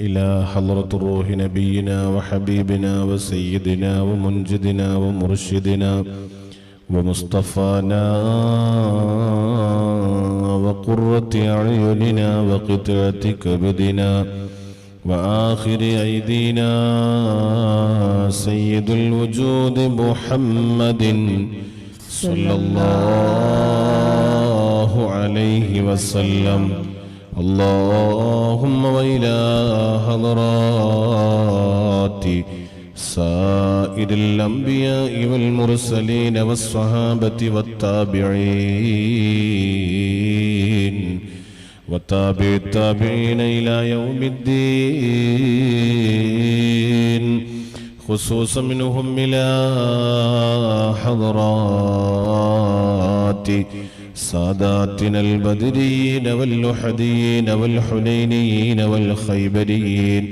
إلى حضرة روح نبينا وحبيبنا وسيدنا ومنجدنا ومرشدنا ومصطفانا وقرة أعيننا وقطعة كبدنا وآخر أيدينا سيد الوجود محمد صلى الله عليه وسلم. اللهم وإلى حضرات سائر الأنبياء والمرسلين والصحابة والتابعين وتابع التابعين إلى يوم الدين، خصوصا منهم إلى حضرات ساداتنا البدريين واللحديين والحنينيين والخيبريين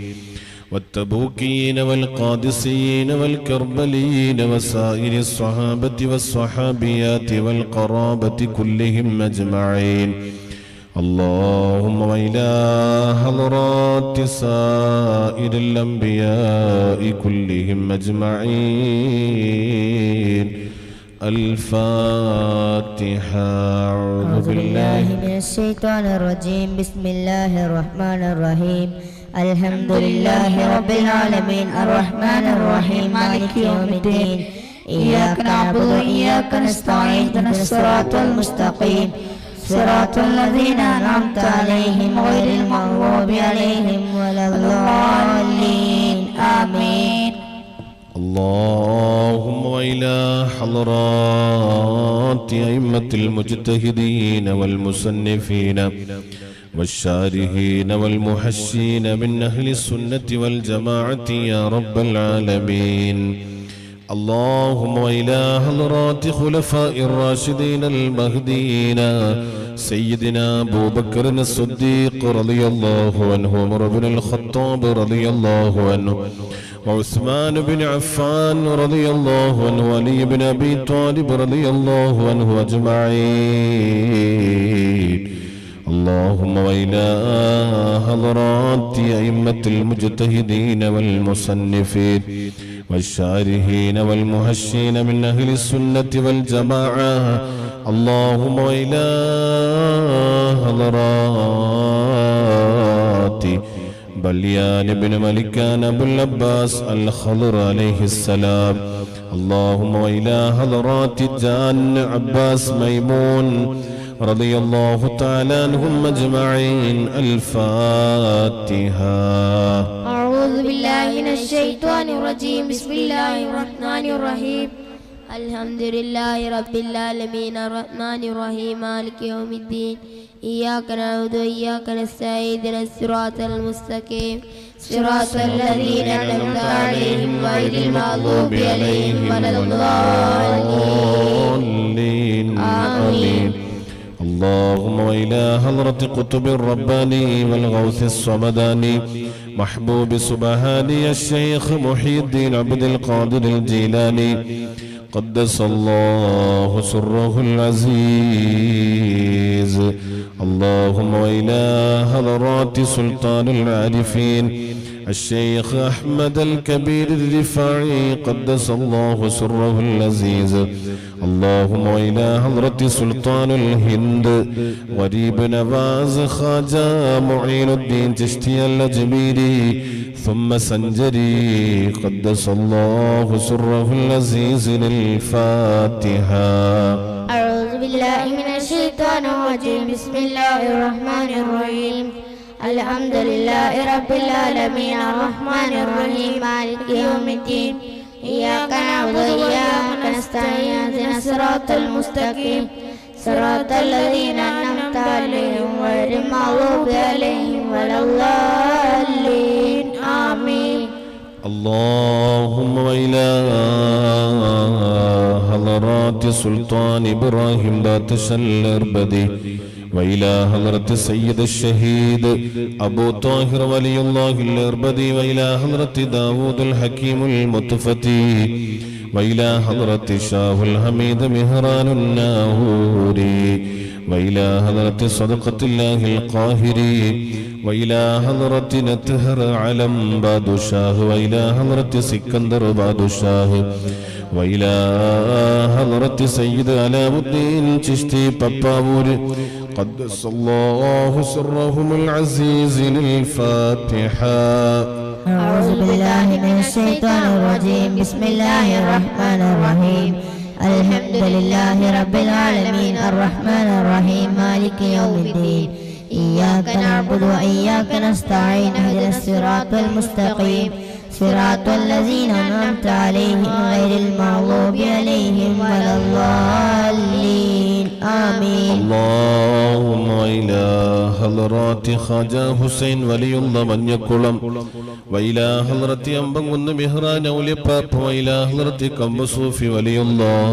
والتبوكيين والقادسيين والكربليين وسائر الصحابة والصحابيات والقرابة كلهم أجمعين. اللهم وإلى حضرات سائر الأنبياء كلهم أجمعين. الفاتحة. أعوذ بالله من الشيطان الرجيم. بسم الله الرحمن الرحيم. الحمد لله رب العالمين الرحمن الرحيم مالك يوم الدين. إياك نعبد وإياك نستعين اهدنا الصراط المستقيم صراط الذين أنعمت عليهم غير المغضوب عليهم ولا الضالين آمين. اللهم وإلى حضرات أئمة المجتهدين والمصنفين والشارحين والمحشين من أهل السنة والجماعة يا رب العالمين. اللهم وإلى حضرات خلفاء الراشدين المهديين سيدنا أبو بكر الصديق رضي الله عنه وعمر بن الخطاب رضي الله عنه وعثمان بن عفان رضي الله عنه وعلي بن أبي طالب رضي الله عنه أجمعين. اللهم وإلى حضرات أئمة المجتهدين والمصنفين والشارحين والمحشين من أهل السنة والجماعة. اللهم وإلى حضرات بليان بن ملكان أبو العباس الخضر عليه السلام. اللهم وإلى حضرات جان عباس ميمون رضي الله تعالى عنهم أجمعين. الفاتحة. أعوذ بالله من الشيطان الرجيم. بسم الله الرحمن الرحيم. الحمد لله رب العالمين الرحمن الرحيم مالك يوم الدين. إياك نعبد وإياك نستعين اهدنا الصراط المستقيم صراط الذين أنعمت عليهم غير المغضوب عليهم ولا الضالين آمين. اللهم وإلى حضرة قطب الرباني والغوث الصمداني محبوب سبحاني الشيخ محي الدين عبد القادر الجيلاني قدس الله سره العزيز. اللهم وإلى حضرات سلطان العارفين الشيخ أحمد الكبير الرفاعي قدس الله سره العزيز. اللهم وإلى حضرة سلطان الهند غريب نواز خواجة معين الدين چشتي الأجميري ثم سنجري قدس الله سره العزيز. الفاتحة. أعوذ بالله من الشيطان الرجيم. بسم الله الرحمن الرحيم. الحمد لله رب العالمين الرحمن الرحيم مالك يوم الدين. إياك نعبد وإياك نستعين اهدنا الصراط المستقيم صراط الذين أنعمت عليهم غير المغضوب عليهم ولا الضالين آمين. اللهم وإلى حضرات سلطان إبراهيم داتش الأربدي وإلى حضرة سيد الشهيد أبو طاهر ولي الله الأربدي وإلى حضرة داود الحكيم المتفتي وإلى حضرة شاه الحميد مهران الناهوري وإلى حضرة صدقة الله القاهري وإلى حضرة نتهر علم بادشاه وإلى حضرة سكندر بادشاه وإلى حضرة سيد علاء الدين چشتی پپاور قدس الله سرهم العزيز للفاتحة. أعوذ بالله من الشيطان الرجيم. بسم الله الرحمن الرحيم. الحمد لله رب العالمين الرحمن الرحيم مالك يوم الدين. إياك نعبد وإياك نستعين. اهدنا الصراط المستقيم صراط الذين أنعمت عليهم غير المغضوب عليهم ولا الضالين آمين. اللهم إلى حضرات خواجة حسين ولي الله من يكلم وإلى حضرة أنبغن مهران وليباب وإلى حضرة كم صوفي ولي الله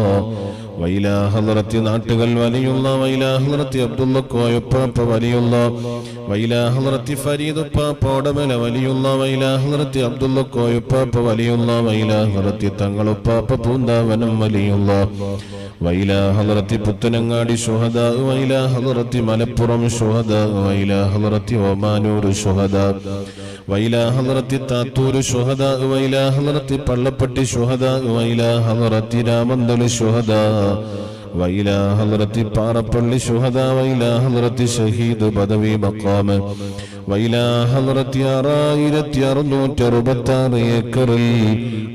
وإلى حضرة ناتقل ولي الله وإلى حضرة عبد الله كويباب ولي الله وإلى حضرة فريد باب ودمل ولي الله وإلى حضرة عبد الله كويباب ولي الله وإلى حضرة تنقل باب بوندا ونم ولي الله وإلى حضرة പുത്തനങ്ങാടി شهداء وإلى حضرة മലപ്പുറം شهداء وإلى حضرة ഒമാനൂർ شهداء وإلى حضرة താത്തൂർ شهداء وإلى حضرة പള്ളപ്പട്ടി شهداء وإلى حضرة രാമന്തൽ شهداء وإلى حضرة പാറപ്പള്ളി شهداء وإلى حضرة ഷഹീദ് പദവി മഖാം وإلى حضرة 6666 ഏക്കറിൽ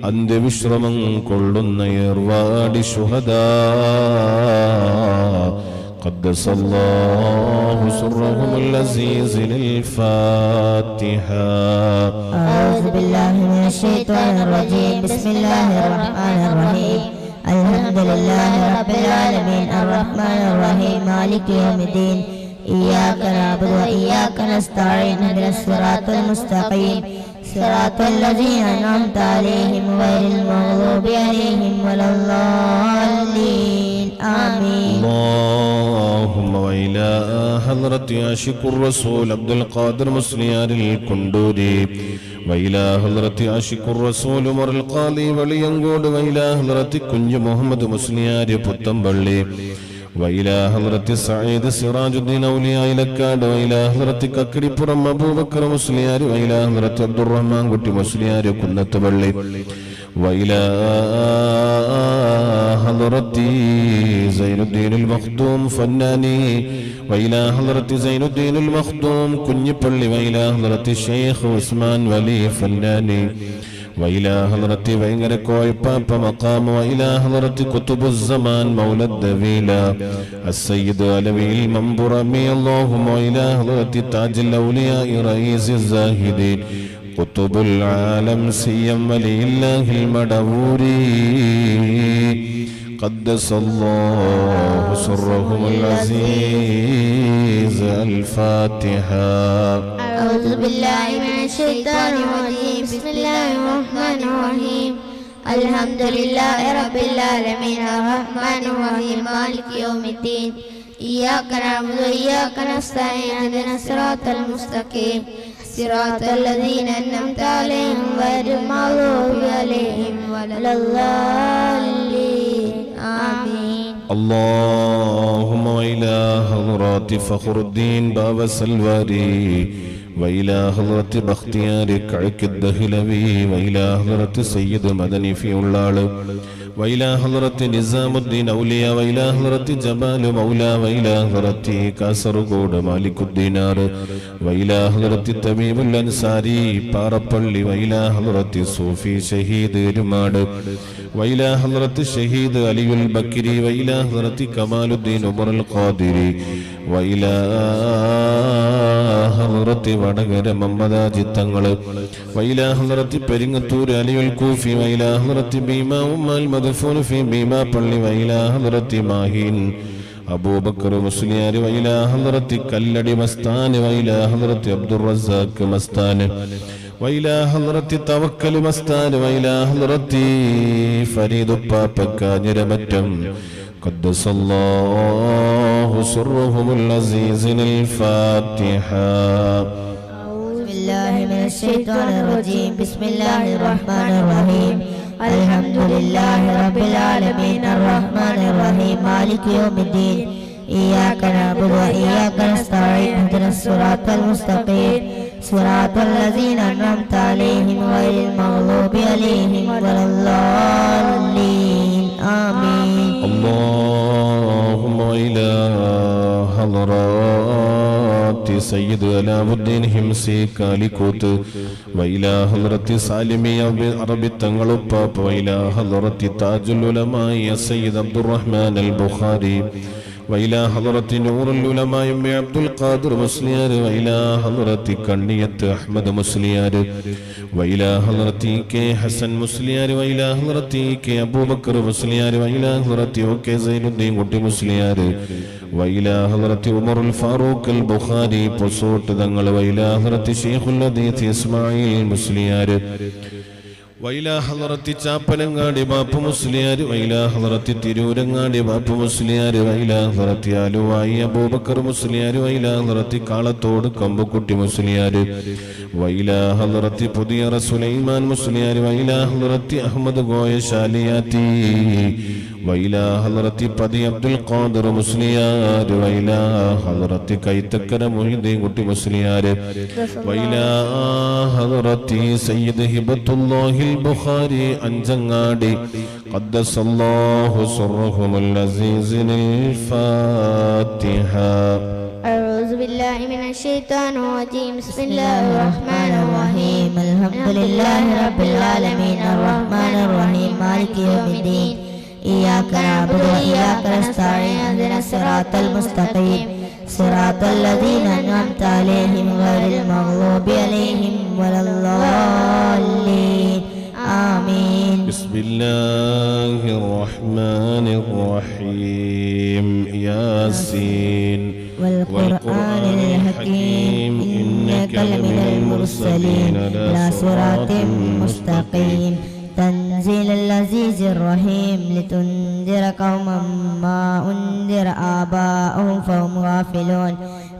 അന്ത്യവിശ്രമം കൊള്ളുന്ന ഏർവാടി شهداء قدس الله سرهم العزيز للفاتحة. أعوذ بالله من الشيطان الرجيم. بسم الله الرحمن الرحيم. الحمد لله رب العالمين الرحمن الرحيم مالك يوم الدين. إياك نعبد وإياك نستعين. اهدنا الصراط المستقيم صراط الذين أنعمت عليهم غير المغضوب عليهم ولا الضالين آمين. اللهم وإلى حضرة عاشق الرسول عبد القادر مسليار الكندوري وإلى حضرة عاشق الرسول عمر القاضي ولينقود وإلى حضرة كنج محمد مسليار പുത്തമ്പള്ളി وإلى حضرة سعيد سراج الدين أولياء لكاد وإلى حضرة ككريبرم أبو بكر مسليار وإلى حضرة عبد الرحمن قد مسليار كنت بلي وإلى حضرة زين الدين المخدوم فناني وإلى حضرة زين الدين المخدوم كني بلي وإلى حضرة الشيخ عثمان ولي فناني وإلى حضرة وينغر كوي بابا مقام وإلى حضرة كتب الزمان مولى الدويلة السيد علوي المنبرمي اللهم وإلى حضرة تاج الأولياء رئيس الزاهدين قطب العالم سيم ولي الله المدوري قدس الله سرهم العزيز. الفاتحة. أعوذ بالله من الشيطان الرجيم. بسم الله الرحمن الرحيم. الحمد لله رب العالمين الرحمن الرحيم مالك يوم الدين. إياك نعبد وإياك نستعين. اهدنا الصراط المستقيم صراط الذين أنعمت عليهم غير المغضوب عليهم ولا الضالين آمين. اللهم وإلى حضرات فخر الدين باب السلواري وإلى حضرة بختيار كعك الدهلوي وإلى حضرة سيد مدني في اللال وإلى حضرة نظام الدين أولياء وإلى حضرة جمال مولى وإلى حضرة كاسرغود مالك الدينار وإلى حضرة تميم الأنصاري باربلي وإلى حضرة صوفي شهيد رماد وإلى حضرة الشهيد علي البكري وإلى حضرة كمال الدين عمر القادري وإلى حضرة വടകര മമ്മദാജി തങ്ങൾ وإلى حضرة പെരിങ്ങത്തൂർ علي الكوفي وإلى حضرة بيما المدفون في بيما പള്ളി وإلى حضرة ماهين أبو بكر مسليار وإلى حضرة كلدي مستان وإلى حضرة عبد الرزاق مستان وإلى حضرة توكل مستان وإلى حضرة فريد بابا كاجر متم قدس الله سرهم العزيز. الفاتحة. أعوذ بالله من الشيطان الرجيم. بسم الله الرحمن الرحيم. الحمد لله رب العالمين الرحمن الرحيم مالك يوم الدين. إياك نعبد وإياك نستعين. اهدنا الصراط المستقيم صراط الذين أنعمت عليهم غير المغضوب عليهم ولا الضالين آمين. اللهم إلى حضرات سيد അലാവുദ്ദീൻ ഹിംസി കാലിക്കോത്ത് വൈലാ ഹളറത്തി സാലിമിയ അറബി തങ്ങളുപ്പാപ്പ വൈലാ ഹളറത്തി താജുൽ ഉലമായ സയ്യിദ് അബ്ദുറഹ്മാൻ അൽ ബുഖാരി വൈലാ ഹളറത്തി നൂറുൽ ഉലമായ അബ്ദുൽ ഖാദിർ മുസ്ലിയാർ വൈലാ ഹളറത്തി കണ്ണിയത്ത് അഹ്മദ് മുസ്ലിയാർ വൈലാ ഹളറത്തി കെ ഹസൻ മുസ്ലിയാർ വൈലാ ഹളറത്തി കെ അബൂബക്കർ മുസ്ലിയാർ വൈലാ ഹളറത്തി കെ സൈനുദ്ദീൻ കുട്ടി മുസ്ലിയാർ വൈലാ ഹളറത്തി ഉമറുൽ ഫാറൂഖ് അൽ ബുഖാരി പൊസോട്ട് തങ്ങൾ വൈലാ ഹളറത്തി ശൈഖുൽ ഹദീസ് ഇസ്മായിൽ മുസ്ലിയാർ വൈലാ ഹളറത്തി ചാപ്പനങ്ങാടി ബാപ്പു മുസ്ലിയാർ വൈലാ ഹളറത്തി തിരൂരങ്ങാടി ബാപ്പു മുസ്ലിയാർ വൈലാ ഹളറത്തി ആലുവായി അബൂബക്കർ മുസ്ലിയാർ വൈലാ ഹളറത്തി കാളത്തോട് കമ്പുക്കുട്ടി മുസ്ലിയാർ വൈലാ ഹളറത്തി പുതിയറ സുലൈമാൻ മുസ്ലിയാർ വൈലാ ഹളറത്തി അഹമ്മദ് ഗോയ ശാലിയാത്തി വൈലാ ഹളറത്തി പതി അബ്ദുൽ ഖാദിർ മുസ്ലിയാർ വൈലാ ഹളറത്തി കൈത്തക്കര മൊഹീദ്ദീൻ കുട്ടി മുസ്ലിയാർ വൈലാ ഹളറത്തി സയ്യിദ് ഹിബത്തുല്ലാഹി البخاري أنجنغادي قدس الله سرهم العزيز الفاتحة. أعوذ بالله من الشيطان الرجيم بسم الله الرحمن الرحيم الحمد لله رب العالمين الرحمن الرحيم مالك يوم الدين إياك نعبد وإياك نستعين اهدنا الصراط المستقيم صراط الذين أنعمت عليهم غير المغضوب عليهم ولا الضالين آمين. بسم الله الرحمن الرحيم ياسين والقرآن الحكيم إنك لمن المرسلين إلى صراط مستقيم تنزيل العزيز الرحيم لتنذر قوما ما أنذر آباؤهم فهم غافلون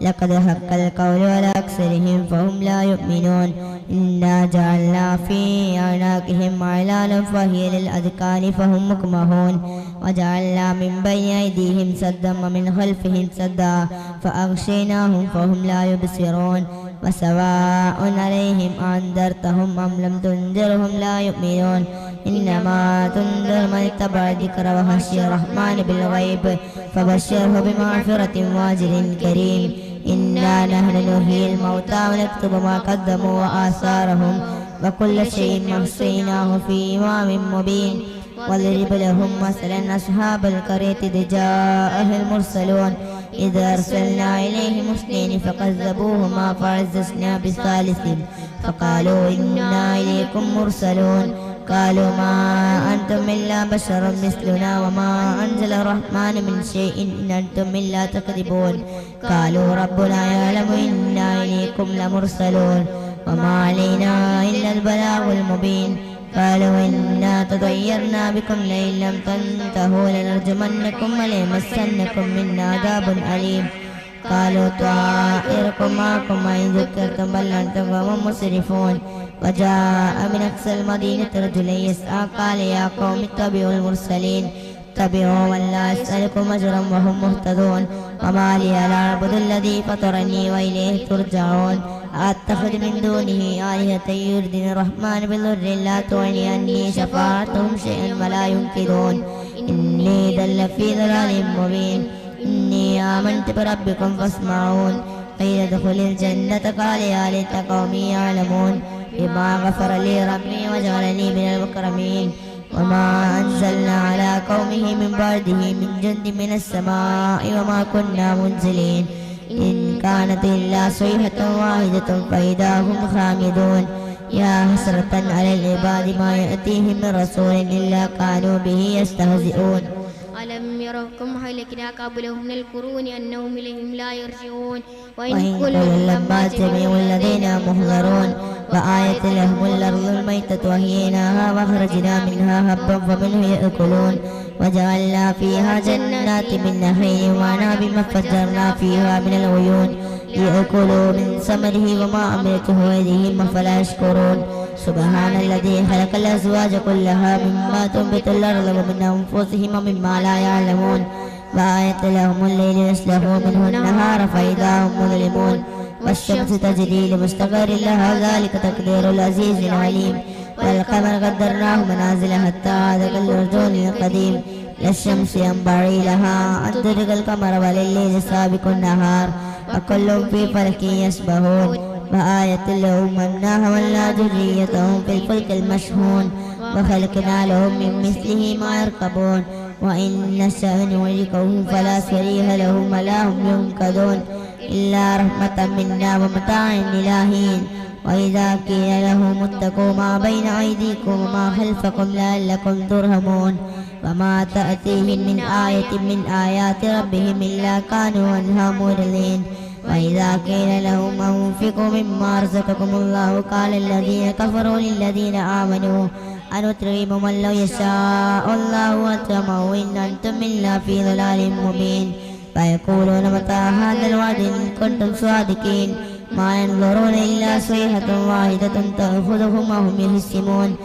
لقد حق القول على أكثرهم فهم لا يؤمنون إنا جعلنا في أعناقهم أغلالا فهي للأذقان فهم مقمحون وجعلنا من بين أيديهم سدا ومن خلفهم سدا فأغشيناهم فهم لا يبصرون وسواء عليهم أنذرتهم أم لم تنذرهم لا يؤمنون إنما تنذر من اتبع الذكر وخشي الرحمن بالغيب فبشره بمغفرة وأجر كريم. إنا نحن نحيي الموتى ونكتب ما قدموا وآثارهم وكل شيء أحصيناه في إمام مبين. واضرب لهم مثلا أصحاب القرية إذ جاءها المرسلون إذ أرسلنا إليهم اثنين فكذبوهما فعززنا بثالث فقالوا إنا إليكم مرسلون قالوا ما أنتم إلا بشر مثلنا وما أنزل الرحمن من شيء إن أنتم إلا تكذبون قالوا ربنا يعلم إنا إليكم لمرسلون وما علينا إلا البلاغ المبين. قالوا إنا تطيرنا بكم لئن لم تنتهوا لنرجمنكم وليمسنكم منا عذاب أليم. قالوا طائركم معكم وإن ذكرتم بل أنتم قوم مسرفون. وجاء من أقصى المدينة رجل يسعى قال يا قوم اتبعوا المرسلين اتبعوا من لا يسألكم أجرا وهم مهتدون. وما لي لا أعبد الذي فطرني وإليه ترجعون. أتخذ من دونه آلهة يردني الرحمن بضر لا تغني عني شفاعتهم شيئا ولا ينقذون. إني ضل في ضلال مبين. إني آمنت بربكم فاسمعون. قيل ادخل الجنة قال يا ليت قومي يعلمون بما غفر لي ربي وجعلني من المكرمين. وما أنزلنا على قومه من بعده من جند من السماء وما كنا منزلين إن كانت إلا صيحة واحدة فإذا هم خامدون. يا حسرة على العباد ما يأتيهم من رسول إلا كانوا به يستهزئون. ألم يركم هلكنا قبلهم من القرون أنهم إليهم لا يرجعون. وإن كل لما جميع الذين محضرون. وآية لهم الأرض الميتة وحييناها وأخرجنا منها هبا فمنه يأكلون. وجعلنا فيها جنات من نخيل وأعناب ففجرنا فيها من العيون ليأكلوا من ثمره وما عملته أيديهم أفلا يشكرون. سبحان الذي خلق الأزواج كلها مما تنبت الأرض ومن أنفسهم ومما لا يعلمون. وآية لهم الليل يسلخ منه النهار فإذا هم مظلمون. والشمس تجري لمستقر لها ذلك تقدير العزيز العليم والقمر قدرناه منازل حتى عاد كالعرجون القديم لا الشمس ينبغي لها أن تدرك القمر ولليل سابق النهار وكل في فلك يسبحون وآية لهم أنا حملنا ذريتهم في الفلك المشحون وخلقنا لهم من مثله ما يركبون وإن نشأ نغرقهم فلا صريخ لهم ولا هم ينقذون إلا رحمة منا ومتاع إلى حين وإذا قيل لهم اتقوا ما بين أيديكم وما خلفكم لعلكم ترحمون وما تأتيهم من آية من آيات ربهم إلا كانوا عنها معرضين وإذا قيل لهم أنفقوا مما رزقكم الله قال الذين كفروا للذين آمنوا أنطعم من لو يشاء الله أطعمه إن أنتم إلا في ضلال مبين فيقولون متى هذا الوعد إن كنتم صادقين ما ينظرون إلا صيحة واحدة تأخذهم وهم يهزمون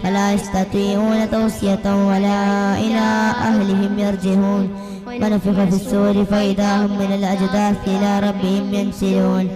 فلا يستطيعون توصية ولا إلى أهلهم يرجعون ونفخ في الصور فإذا هم من الأجداث إلى ربهم ينسلون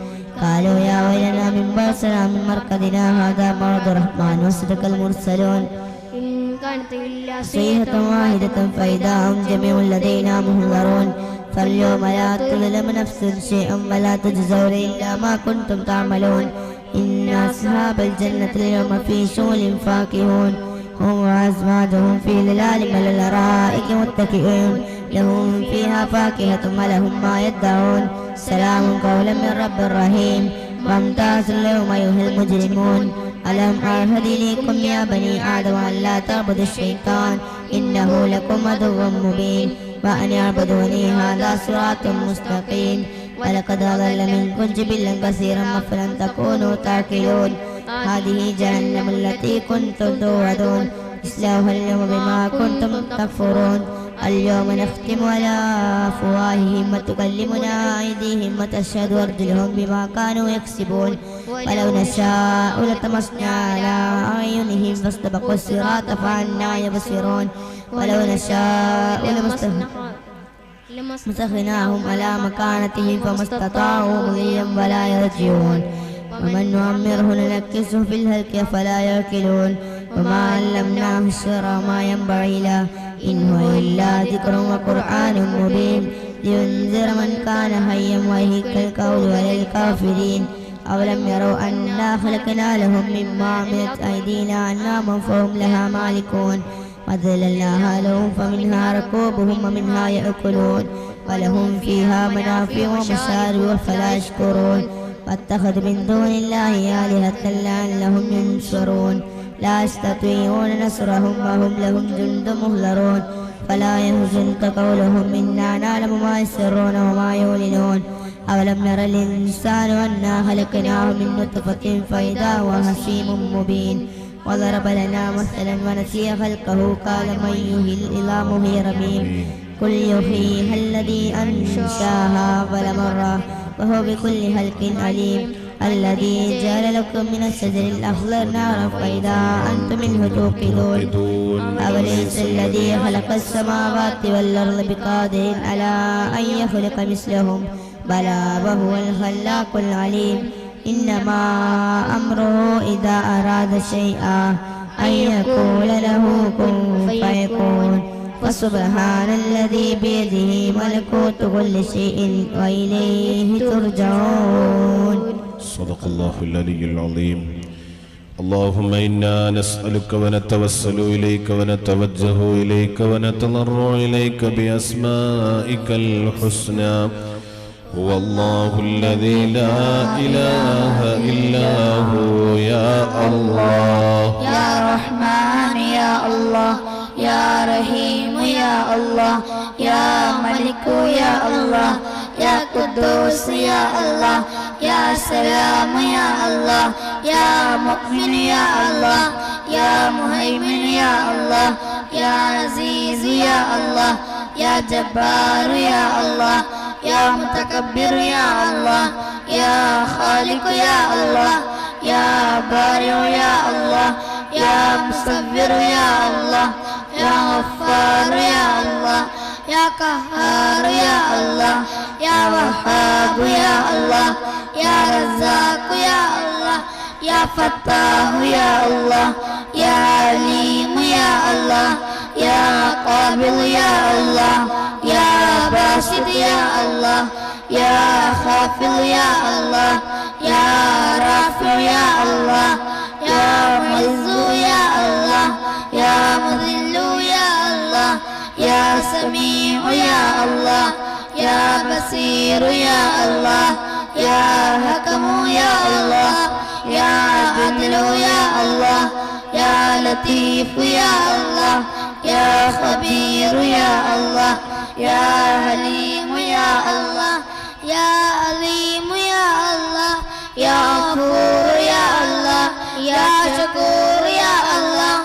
قالوا يا ويلنا من بعثنا من مرقدنا هذا مرض الرحمن وصدق المرسلون إن كانت إلا صيحة واحدة فإذا هم جميع لدينا محضرون فاليوم لا تظلم نفس شيئا ولا تجزون إلا ما كنتم تعملون إن أصحاب الجنة اليوم في شغل فاكهون هم وأزواجهم في ظلال على الأرائك متكئون لهم فيها فاكهة ولهم ما يدعون سلام قولا من رب رحيم وامتازوا اليوم أيها المجرمون ألم أعهد إليكم يا بني آدم أن لا تعبدوا الشيطان إنه لكم عدو مبين وأن يعبدوني هذا صراط مستقيم ولقد أضل منكم جبلا كثيرا فلن تكونوا تعقلون هذه جهنم التي كنتم توعدون اصلوها اليوم بما كنتم تكفرون اليوم نختم على أفواههم وتكلمنا أيديهم وتشهد أرجلهم بما كانوا يكسبون ولو نشاء لطمسنا على أعينهم فاستبقوا الصراط فأنى يبصرون ولو نشاء لمسخناهم على مكانتهم فما استطاعوا مضيا ولا يرجعون ومن نعمره ننكسه في الهلك فلا يأكلون وما علمناه الشر ما ينبغي له إن هو إلا ذكر وقرآن مبين لينذر من كان حيا ويهلك القول وللكافرين أولم يروا أنا خلقنا لهم مما عملت أيدينا أنعاما فهم لها مالكون وذللناها لهم فمنها ركوبهم ومنها يأكلون ولهم فيها منافع ومشارب فلا يشكرون واتخذوا من دون الله آلهة لعلهم ينصرون لا يستطيعون نصرهم وهم لهم جند مهلرون فلا يحزنك قولهم إنا نعلم ما يسرون وما يعلنون أولم ير الإنسان أنا خلقناه من نطفة فإذا هو خصيم مبين وضرب لنا مثلا ونسي خلقه قال من يحيي العظام وهي رميم قل يحييها الذي أنشاها أول مرة وهو بكل خلق عليم الذي جعل لكم من الشجر الأخضر نارا فإذا أنتم منه توقدون أوليس الذي خلق السماوات والأرض بقادر على أن يخلق مثلهم بلى وهو الخلاق العليم إنما أمره إذا أراد شيئا أن يقول له كن فيكون فسبحان الذي بيده ملكوت كل شيء وإليه ترجعون. صدق الله العلي العظيم. اللهم إنا نسألك ونتوسل إليك ونتوجه إليك ونتضرع إليك بأسمائك الحسنى. هو الله الذي لا إله إلا هو يا الله يا رحمن يا الله يا رحيم يا الله يا ملك يا الله يا قدوس يا الله يا سلام يا الله يا مؤمن يا الله يا مهيمن يا الله يا عزيز يا الله يا جبار يا الله يا متكبر يا الله يا خالق يا الله يا بارئ يا الله يا مصور يا الله يا غفار يا الله يا قهار يا الله يا وهاب يا الله يا رزاق يا الله يا فتاح يا الله يا عليم يا الله يا قابل يا الله يا باسط يا الله يا خافض يا الله يا رافع يا الله يا معز يا الله يا مذل يا الله يا سميع يا الله يا بصير يا الله يا حكم يا الله يا عدل يا الله يا لطيف يا الله يا خبير يا الله يا حليم يا الله يا عظيم يا الله يا غفور يا الله يا شكور يا الله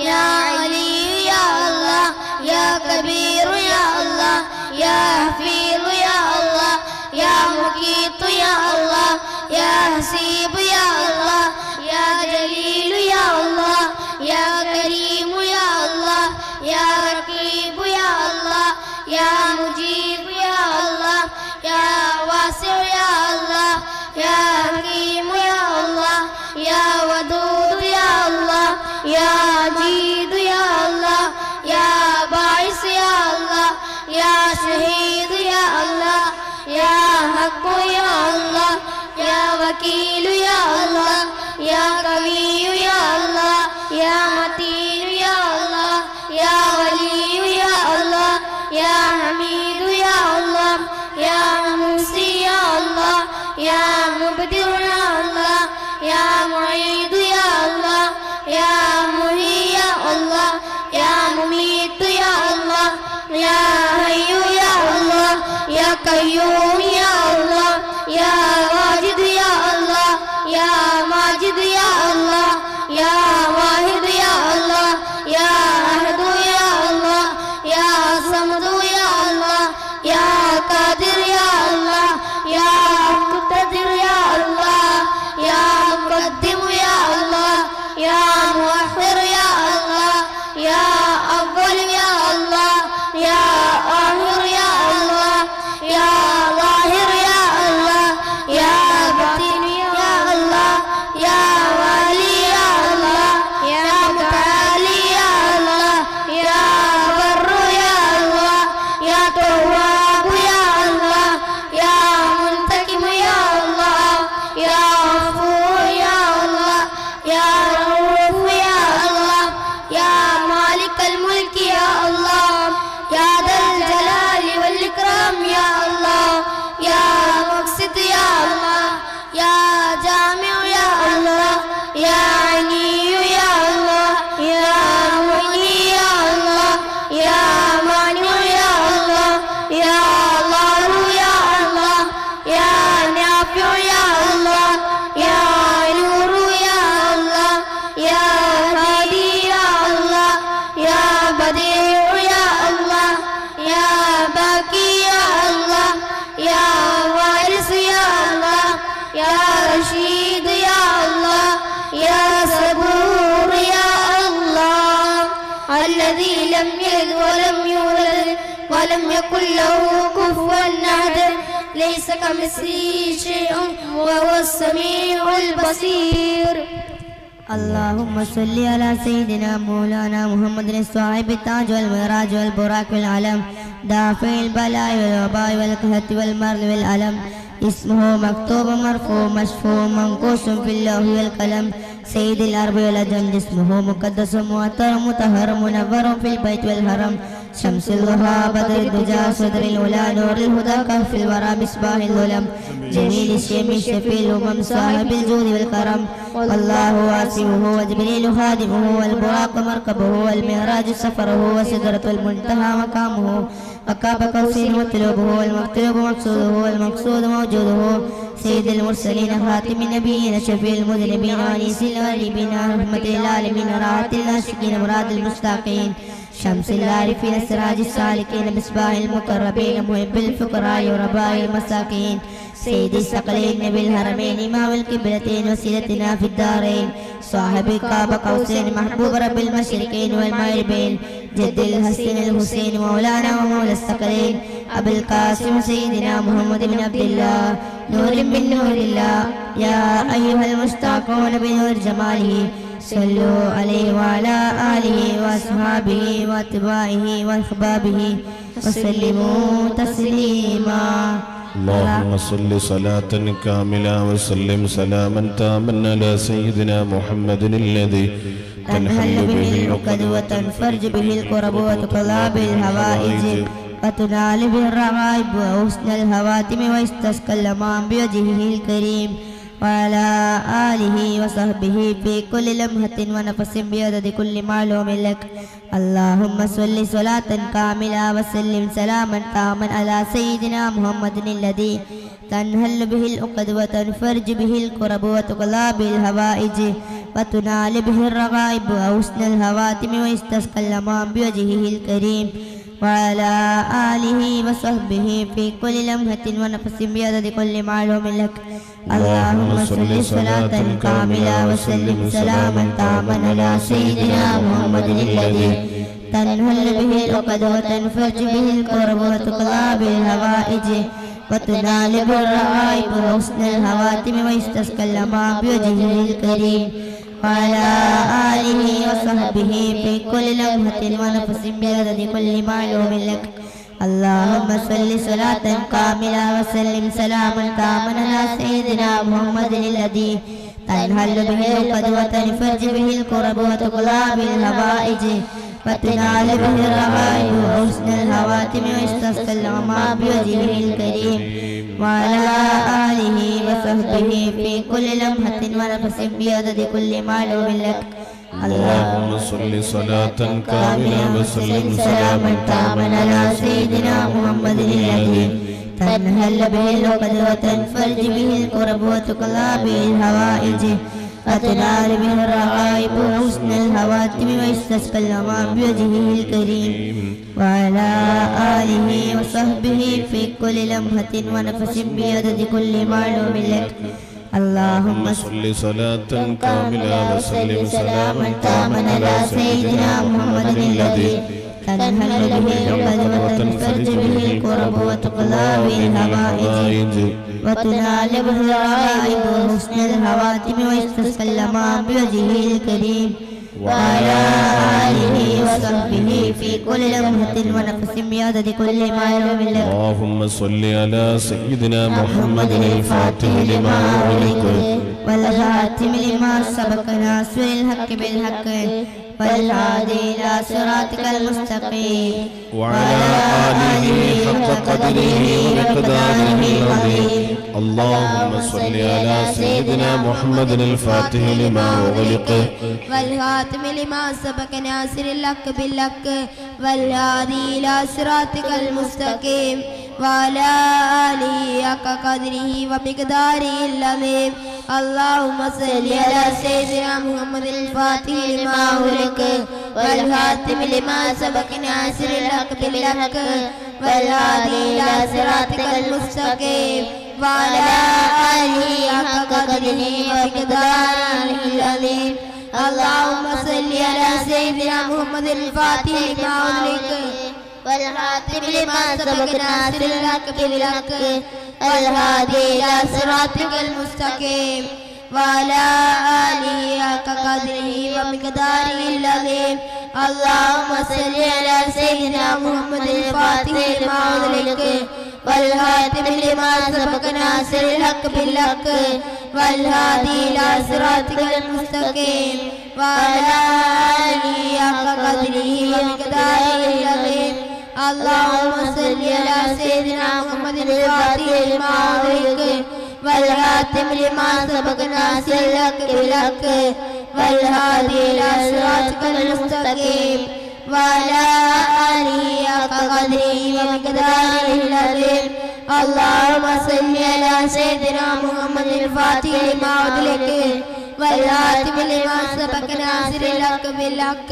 يا علي يا الله يا كبير يا الله يا حفيظ يا الله يا مقيت يا الله يا حسيب يا الله يا جليل يا الله يا كريم يا الله يا رقيب يا الله يا مجيب يا الله يا واسع يا الله يا حكيم يا الله يا ودود يا الله يا عزيز يا الله يا باعث يا الله يا شهيد يا الله يا حق يا الله يا وكيل يا الله يا قوي يا الله يا متين يا الله يا ولي يا الله يا حميد يا الله يا محصي يا الله يا مبدع يا الله يا معيد يا الله يا محيي يا الله يا مميت يا الله يا حي يا الله يا قيوم يا الله يا واجد يا الله يا ماجد يا الله يا واحد يا الله يا أحد يا الله يا صمد يا الله يا قادر يا الله يا مقتدر يا الله يا مقدم يا الله يا مؤخر يا الله يا أول يا الله يا آخر يا الله يا ظاهر يا الله يا باطن يا الله يا والي يا الله يا متعالي يا الله يا بر يا الله يا تواب يا الله يا منتقم يا الله يا غفور يا الله يا رؤوف يا الله يا مالك الملك يا الله يا ذا الجلال والإكرام يا الله يا مقسط يا الله يا جامع يا الله يا علي يا الله يا مغني يا الله يا مانع يا الله يا ضار يا الله يا نافع يا الله يا نور يا الله يا هادي يا الله يا بديع يا الله يا باقي يا الله يا وارث يا الله يا رشيد يا الله يا صبور يا الله الذي لم يلد ولم يولد ولم يكن له كفوا أحد ليس كمثله شيء وهو السميع البصير. اللهم صل على سيدنا مولانا محمد الصاحب التاج والمعراج والبراق والعلم دافع البلاء والوباء والقحط والمرض والألم اسمه مكتوب مرفوع مشفوع منقوش في اللوح والقلم سيد الأرض والأجم اسمه مقدس معطر مطهر منور في البيت والحرم شمس الضحى بدر الدجى صدر الأولى نور الهدى كهف الورى مصباح الظلم جميل الشيم شفيع الأمم صاحب الجود والكرم والله واسعه وجبريل خادمه والبراق مركبه والمعراج سفره وسدرة المنتهى مقامه وكاب قوسين مطلوبه والمطلوب مقصوده والمقصود موجوده سيد المرسلين خاتم النبيين شفيع المذنبين ونيس الغريبين رحمة العالمين راحة العاشقين مراد المشتاقين شمس العارفين سراج السالكين مصباح المقربين محب الفقراء ورباء المساكين سيد الثقلين نبي الهرمين إمام القبلتين وسيلتنا في الدارين صاحب الكعبة قوسين محبوب رب المشرقين والمغربين جد الحسن الحسين مولانا ومولى الثقلين أبو القاسم سيدنا محمد بن عبد الله نور من نور الله يا أيها المشتاقون بنور جماله صلوا عليه وعلى آله وأصحابه وأتباعه وأحبابه وسلموا تسليما. اللهم صل صلاة كاملة وسلم سلاما تاما على سيدنا محمد الذي تنحل به العقد وتنفرج به الكرب وتقضى به الحوائج وتنال به الرغائب وحسن الهواتم ويستسقى الأمام بوجهه الكريم وعلى آله وصحبه في كل لمحة ونفس بعدد كل معلوم لك. اللهم صل صلاة كاملة وسلم سلاما تاما على سيدنا محمد الذي تنحل به العقد وتنفرج به الكرب وتقضى به الحوائج وتنال به الرغائب وحسن الهواتم ويستسقى الأمام بوجهه الكريم وعلى آله وصحبه في كل لمحة ونفس بعدد كل معلوم لك. اللهم صل صلاة كاملة وسلم سلاما تاما على سيدنا محمد الذي تنحل به العقد وتنفرج به الكرب وتقضى به الحوائج وتنال به الرغائب وحسن الهواتم ويستسقى الأمام بوجهه الكريم وعلى آله وصحبه في كل لمحة ونفس بعدد كل معلوم لك. اللهم صل صلاة كاملة وسلم سلاما تاما على سيدنا محمد الذي تنحل به العقد وتنفرج به الكرب وتقضى به الحوائج وتنال به الرغائب وحسن الهواتم ويستسقى الأمام بوجهه الكريم وعلى آله وصحبه في كل لمحة ونفس بعدد كل معلوم لك. اللهم صل صلاة كاملة وسلم سلاما تاما على سيدنا محمد الذي تنحل به العقد وتنفرج به الكرب وتقضى به الحوائج وتنال به الرغائب وحسن الهواتم ويستسقى الأمام بوجهه الكريم وعلى آله وصحبه في كل لمحة ونفس بعدد كل معلوم لك. اللهم صل صلاة كاملة وسلم سلاما تاما على سيدنا محمد الذي تنحل به العقد وتنفرج به الكرب وتقضى به الحوائج وتنال به الرغائب وحسن الهواتم ويستسقى الأمام بوجهه الكريم وعلى آله وصحبه في كل لمحة ونفس بعدد كل معلوم لك. اللهم صل على سيدنا محمد الفاتح لما أغلق والخاتم لما سبق ناصر الحق بالحق والهادي إلى صراطك المستقيم وعلى آله حق قدره ومقداره العظيم. اللهم صل على سيدنا محمد الفاتح لما أغلق والخاتم لما سبق ناصر الحق بالحق والهادي إلى صراطك المستقيم وعلى آله حق قدره ومقداره العظيم. اللهم صل على سيدنا محمد الفاتح لما أغلق والخاتم لما سبق ناصر الحق بالحق والهادي إلى صراطك المستقيم وعلى آله حق قدره ومقداره العظيم. اللهم صل على سيدنا محمد الفاتح لما أغلق والخاتم لما سبق ناصر الحق بالحق والهادي إلى صراطك المستقيم وعلى آله حق قدره ومقداره العظيم. اللهم صل على سيدنا محمد الفاتح لما أغلق والخاتم لما سبق ناصر الحق بالحق والهادي إلى صراطك المستقيم وعلى آله حق قدره ومقداره العظيم. اللهم صل على سيدنا محمد الفاتح لما أغلق والخاتم لما سبق ناصر الحق بالحق والهادي إلى صراطك المستقيم وعلى آله حق قدره ومقداره العظيم. اللهم صل على سيدنا محمد الفاتح لما أغلق والخاتم لما سبق ناصر الحق بالحق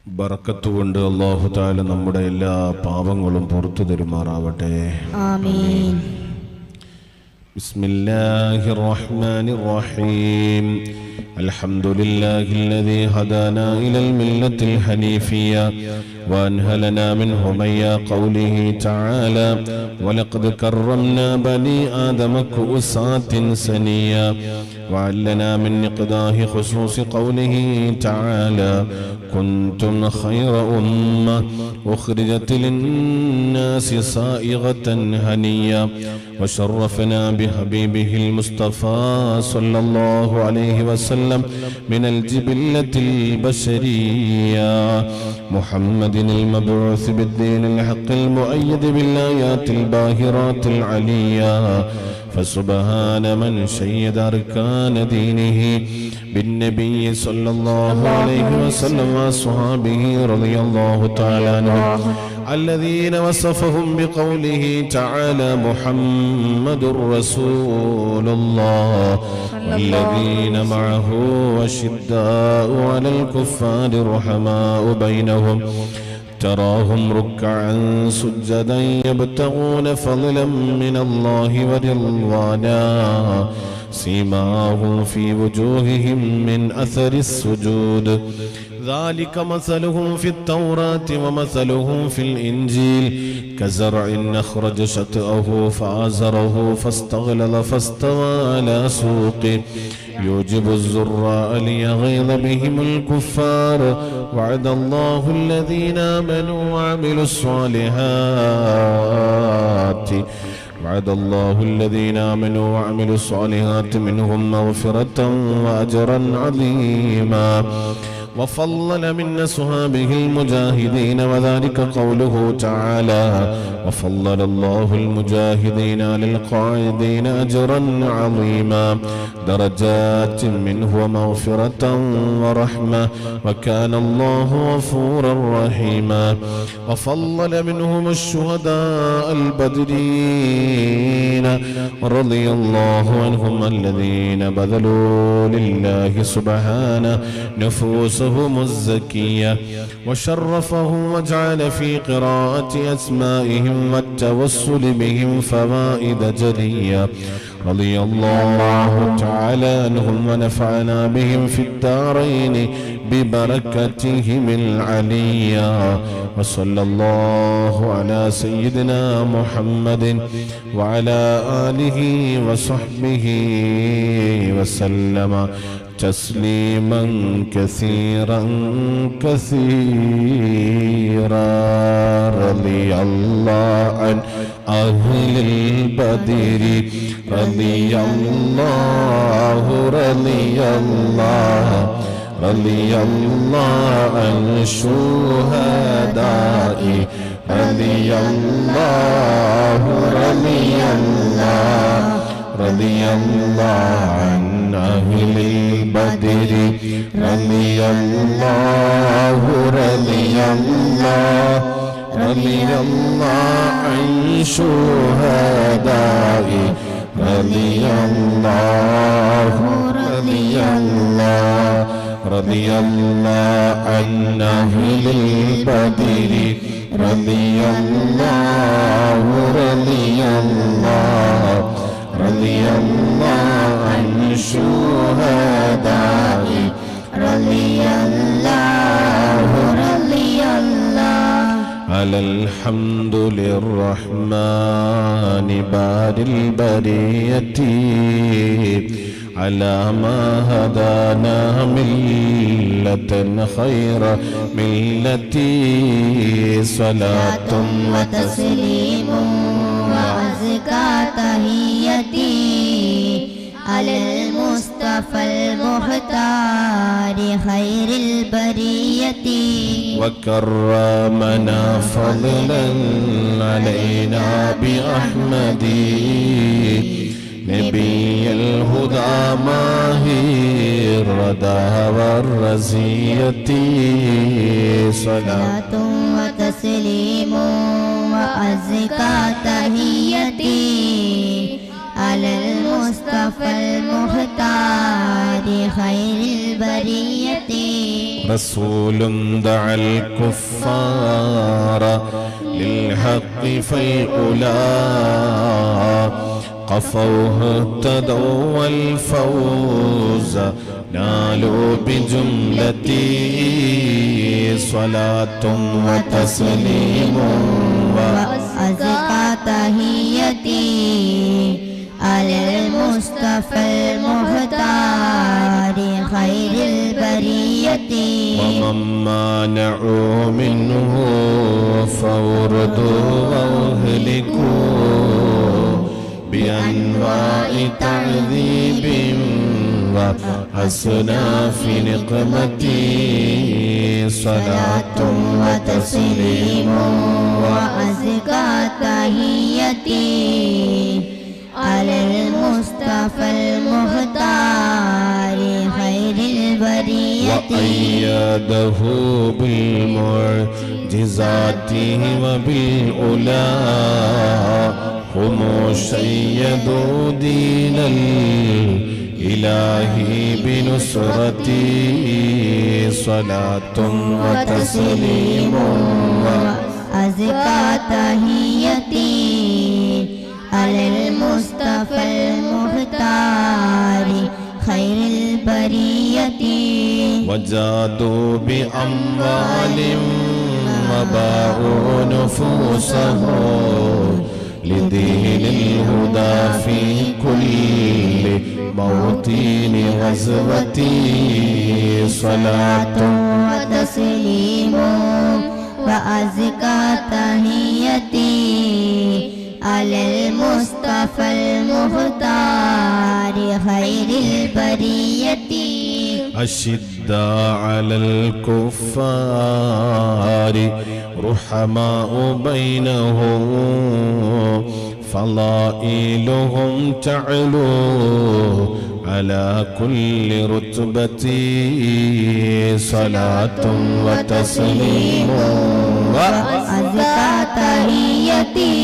ബറക്കത്തുകൊണ്ട് അല്ലാഹു തആല നമ്മുടെ എല്ലാ പാപങ്ങളും പുറത്തു തരുമാറാവട്ടെ. ആമീൻ. ബിസ്മില്ലാഹിർ റഹ്മാനിർ റഹീം. അൽഹംദുലില്ലാഹില്ലദീ ഹദാനാ ഇലൽ മില്ലത്തിൽ ഹനീഫിയ്യ وأنهى لنا منه ميا قوله تعالى ولقد كرمنا بني آدم كؤسات سنيا وعلنا من إقداه خصوص قوله تعالى كنتم خير أمة أخرجت للناس صائغة هنيا وشرفنا بحبيبه المصطفى صلى الله عليه وسلم من الجبلة البشرية محمد المبعوث بالدين الحق المؤيد بالآيات الباهرات العليا فسبحان من شيد أركان دينه بالنبي صلى الله عليه وسلم وأصحابه رضي الله تعالى عنهم الذين وصفهم بقوله تعالى محمد رسول الله والذين معه وشداء على الكفار رحماء بينهم تراهم ركعا سجدا يبتغون فضلا من الله ورضوانا سيماهم في وجوههم من أثر السجود ذلك مثلهم في التوراة ومثلهم في الإنجيل كزرع أخرج شطأه فآزره فاستغلظ فاستوى على سوقه يوجب الزراء ليغيظ بهم الكفار وعد الله الذين آمنوا وعملوا الصالحات وعد الله الذين آمنوا وعملوا الصالحات منهم مغفرة وأجرا عظيما وفضل من أصحابه المجاهدين وذلك قوله تعالى وفضل الله المجاهدين على القاعدين أجرا عظيما درجات منه ومغفرة ورحمة وكان الله غفورا رحيما وفضل منهم الشهداء البدرين رضي الله عنهم الذين بذلوا لله سبحانه نفوسهم الزكية وشرفهم وجعل في قراءة أسمائهم والتوسل بهم فوائد جلية رضي الله تعالى عنهم ونفعنا بهم في الدارين ببركتهم العليا وصلى الله على سيدنا محمد وعلى آله وصحبه وسلم تسليما كثيرا كثيرا رضي الله عن أهل البدر رضي الله رضي الله رضي الله عن الشهداء رضي الله رضي الله رضي الله عن أهل البدر رضي الله رضي الله رضي الله عن شهداء رضي الله رضي الله رضي الله عن أهل البدر رضي الله رضي الله رضي الله عن الشهداء رضي الله رضي الله على الحمد للرحمن بار البرية على ما هدانا ملة خير ملتي صلاة وتسليم وأزكى تحيتي على المصطفى المختار خير البرية وكرمنا فضلا علينا بأحمد نبي الهدى ماهي الردى والرزية صلاة وتسليم وأزكى تحيتي على المصطفى المختار خير البرية رسول دعا الكفار للحق فالأولى قفوه اهتدوا والفوز نالوا بجملتي صلاة وتسليم وأزكى تحيتي على المصطفى المختار خير البرية ومن مانعوا منه فاوردوا واهلكوا بأنواع تعذيب وأصناف نقمتي صلاة وتسليم وأزكى تحيتي على المصطفى المختار خير البرية وأيده بالمعجزات وبالأولى هم شيدوا دين الإله بنصرتي صلاة وتسليم وأزكى تحيتي على المصطفى المختار خير البرية وجادوا بأموال وباعوا نفوسهم لدين الهدى في كل موطن غزوتي صلاة وتسليم وأزكى تحيتي على المصطفى المختار خير البرية أشداء على الكفار رحماء بينهم فضائلهم تعلو على كل رتبة صلاة وتسليم وأزكى تحيتي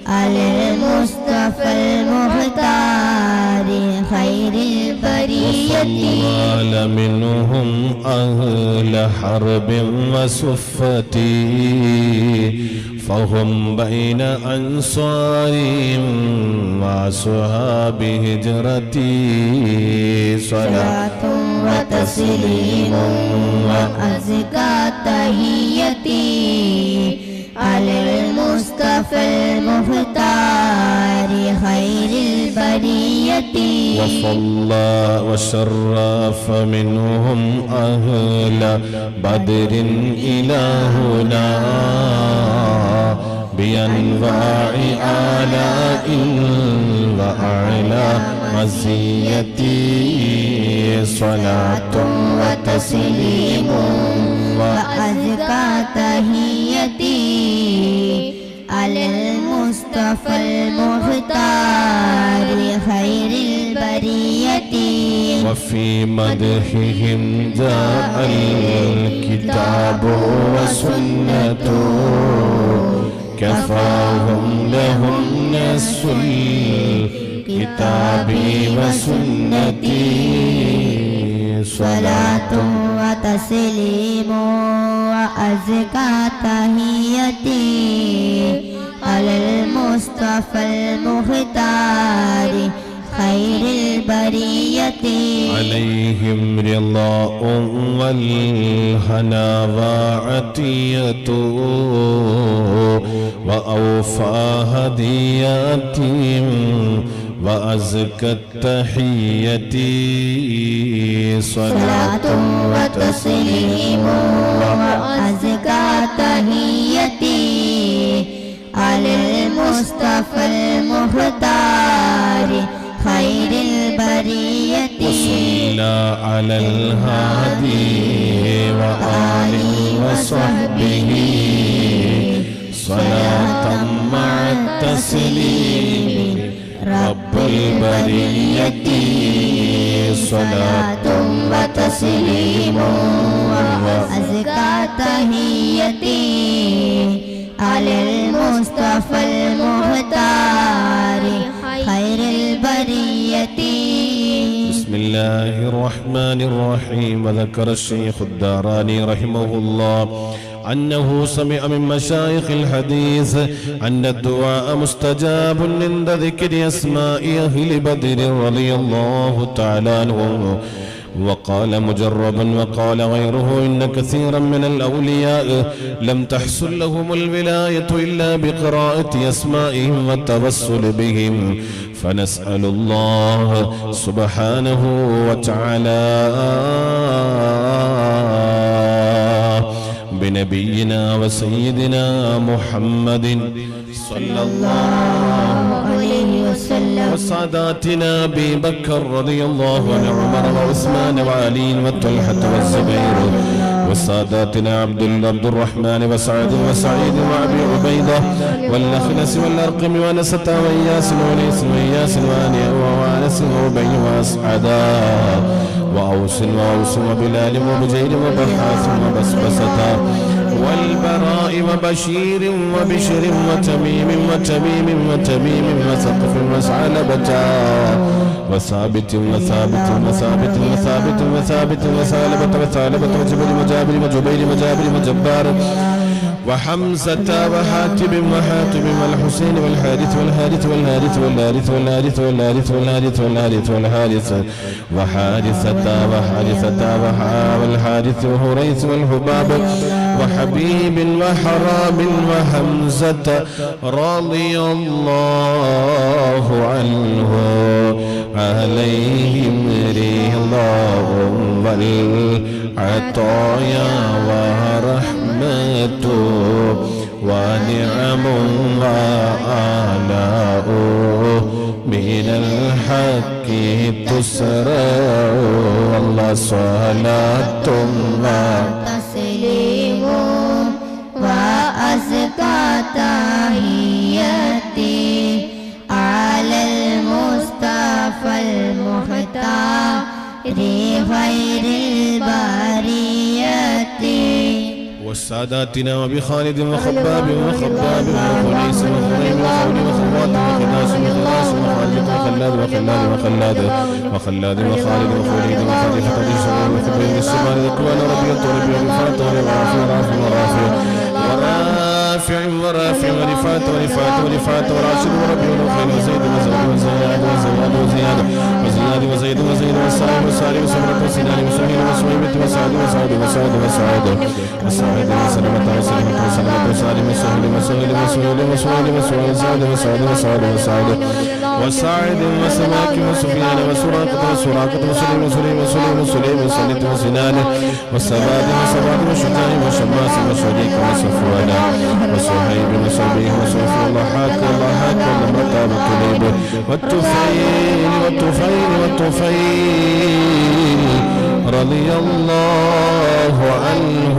على المصطفى المختار خير البرية وصال منهم أهل حرب وصفتي فهم بين أنصار وصحاب هجرتي صلاة وتسليم وأزكى تحيتي على المصطفى المختار خير البرية وصلى وشرف منهم أهل بدر إلهنا بأنواع آلاء وأعلى مزيتي صلاة وتسليم وأزكى تحيتي على المصطفى المختار خير البرية وفي مدحهم جاء الكتاب وسنة كفاهم لهم نص الكتاب وسنتي صلاة وتسليم وأزكى تحيتي على المصطفى المختار خير البرية عليهم رضاء والهنا وعطية وأوفى هدياتهم وأزكى التحية صلاة وتسليم وأزكى تحيتي على المصطفى المختار خير البرية وصلى على الهادي وآله وصحبه صلاة مع التسليم رب البرية صلاة وتسليم وأزكى تحيتي على المصطفى المختار خير البرية بسم الله الرحمن الرحيم. وذكر الشيخ الداراني رحمه الله أنه سمع من مشايخ الحديث أن الدعاء مستجاب عند ذكر أسماء أهل بدر رضي الله تعالى عنهم. وقال مجربا وقال غيره إن كثيرا من الأولياء لم تحصل لهم الولاية إلا بقراءة أسمائهم والتوسل بهم، فنسأل الله سبحانه وتعالى بنبينا وسيدنا محمد صلى الله عليه وسلم وساداتنا أبي بكر رضي الله عنه وعمر وعثمان وعلي وطلحة والزبير، وساداتنا عبد الرحمن وسعد وسعيد وأبي عبيدة والأخنس والأرقم ونسة وإياس ونيس وإياس وأنس وأبي وأسعدا وأوس وبلال وبجير وبحاث وبسبسة والبراء وبشير وبشر وتميم وسقف وثعلبة وثابت وثعلبة وجبل وجابر وجبار وحمزة وحاتب والحسين والحارث والحارث وهريث والهباب وحبيب وحرام وحمزة رضي الله عنه عليهم رضا والعطايا ورحمة ونعم وآلاء من الحق تسرع الله صلاة وتسليم وأزكى تحياتي على المصطفى المختار خير البرية وساداتنا وبخالد وخباب وخليس وخريم وخول وخوات وخناس وخلاد وخالد وخوليد وخليفة الشمال وخبيب السماء ذكوان ربيعة ورفعة ورافع ورفعة وراشد وربيع وخيل وزيد وزياد وسالم وسمرة وسنان وسهيل وسويبة وسعد وسلمة وسالم وسهيل وسعد وسعد وسماك وسفيان وسراقة وسليم وسليم وسنان وسباد وشجاع وشماس وشريك وصفوان وصهيب وصبيه وصوفي وضحاك ونمرة وكليب والطفيل رضي الله عنه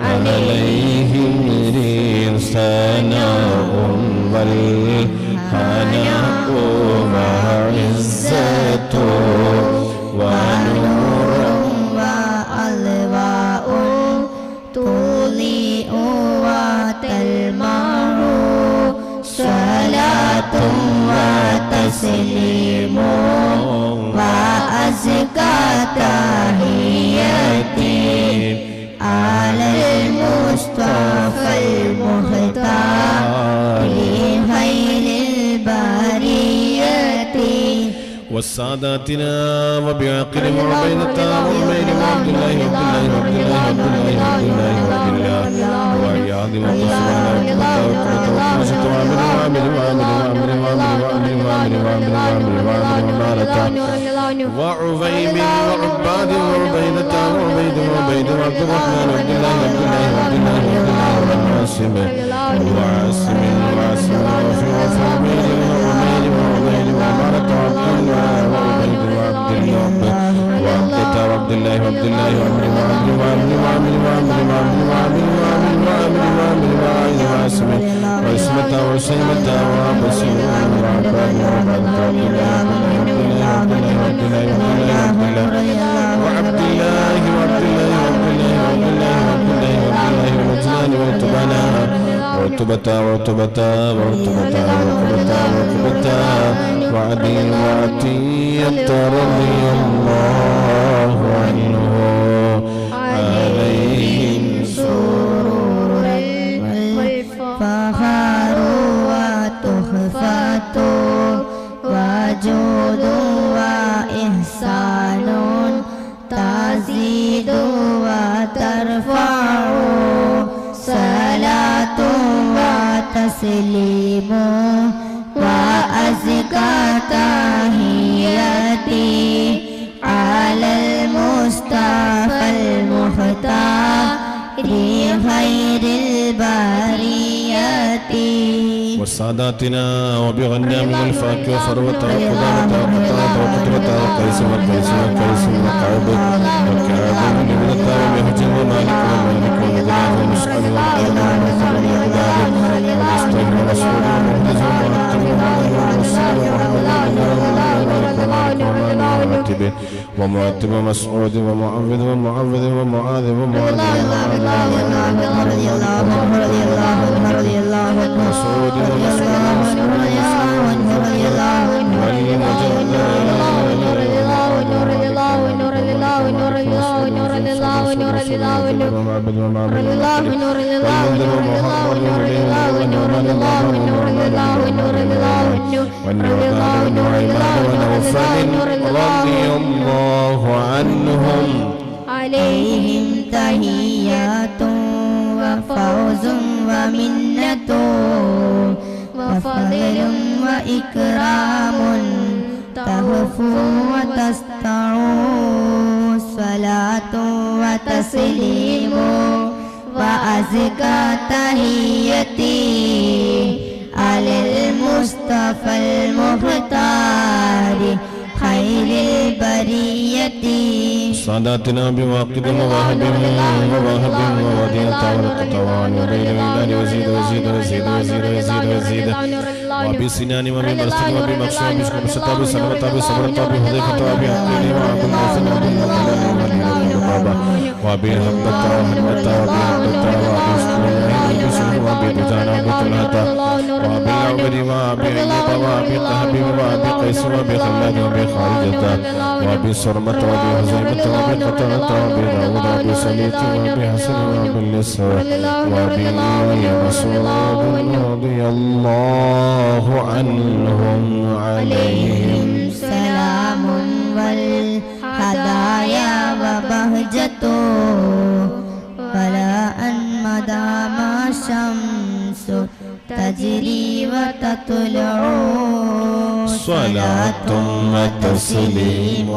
عليهم ثناء والهناء وعزة ونور وألواء تضيء وتلمع صلاة وتسليم وأزكى تحياتي على المصطفى المختار خير البرية وساداتنا وبعقل وعبيدة وعمير وعبد الله وعياض وعبيب وعباد وعبيدة وعبيد وعبد الرحمن وعبد الله وعاصم وعمارة وعبد الله وعسمة وسيمة وبصير وعبد الله وعتبة وعدي عطية رضي الله عنه عليهم سرور والفخر وتحفة وجود وإحسان تزيد وترفع صلاة وتسليم وأزكى تحياتي على المصطفى المختار خير البريات وساداتنا وبغنام الفاك وفروة وقدامة وقطرة وقدرة وقيس وقيس وقيس وقعب وكعب ولبدة وبهج ومالك ومالك ومدناه ومسعد ومقعد ومقعد ومقعد ومستيق ومسعود ومهدز ومرتب ومرتب ومسعود ومعوذ ومعوذ ومعاذ ومعاذ مسعود رضي الله عنهم عليهم تحيات وفوز ومنة وفضل وإكرام تهفو وتستع صلاة وتسليم وأزكى تحيتي على المصطفى المختار خير البرية ساداتنا بواقد مواهب ووديعة والقطوان وبين الإله وزيد وزيد وزيد وزيد وزيد وزيد وبسنان وبمرسل وبمقشى وبشكبشة وبسلمة وبصبرة وبهذيفة وبحقين وعبد المحسن وبهبة وهبة وبهبة وبشكر وبدجان وبطلعة وبالعبد وبعيد وبقهب وبقيس وبخلاد وبخارجة وبصرمة وبهزيمة وبقطعة وبداود وبسليت وبحسن وباللسة وبمسعود رضي الله عنهم عليهم سلام والهدايا وبهجة ولا أن مدام الشمس تجري وتطلع صلاة وتسليم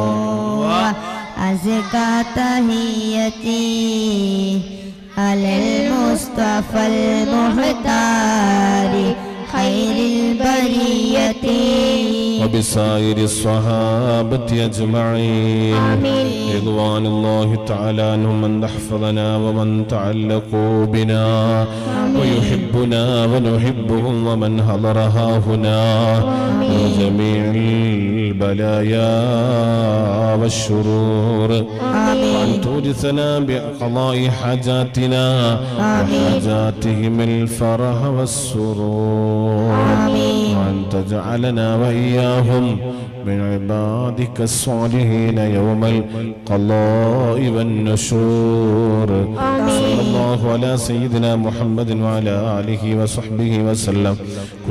وأزكى تحيتي على المصطفى المختار خير البرية وبسائر الصحابة أجمعين رضوان الله تعالى عنهم من احفظنا ومن تعلقوا بنا ويحبنا ونحبهم ومن حضرها هنا من جميع البلايا والشرور وأن تورثنا بقضاء حاجاتنا وحاجاتهم الفرح والسرور وأن تجعلنا وإياهم من عبادك الصالحين يوم القضاء والنشور صلى الله على سيدنا محمد وعلى آله وصحبه وسلم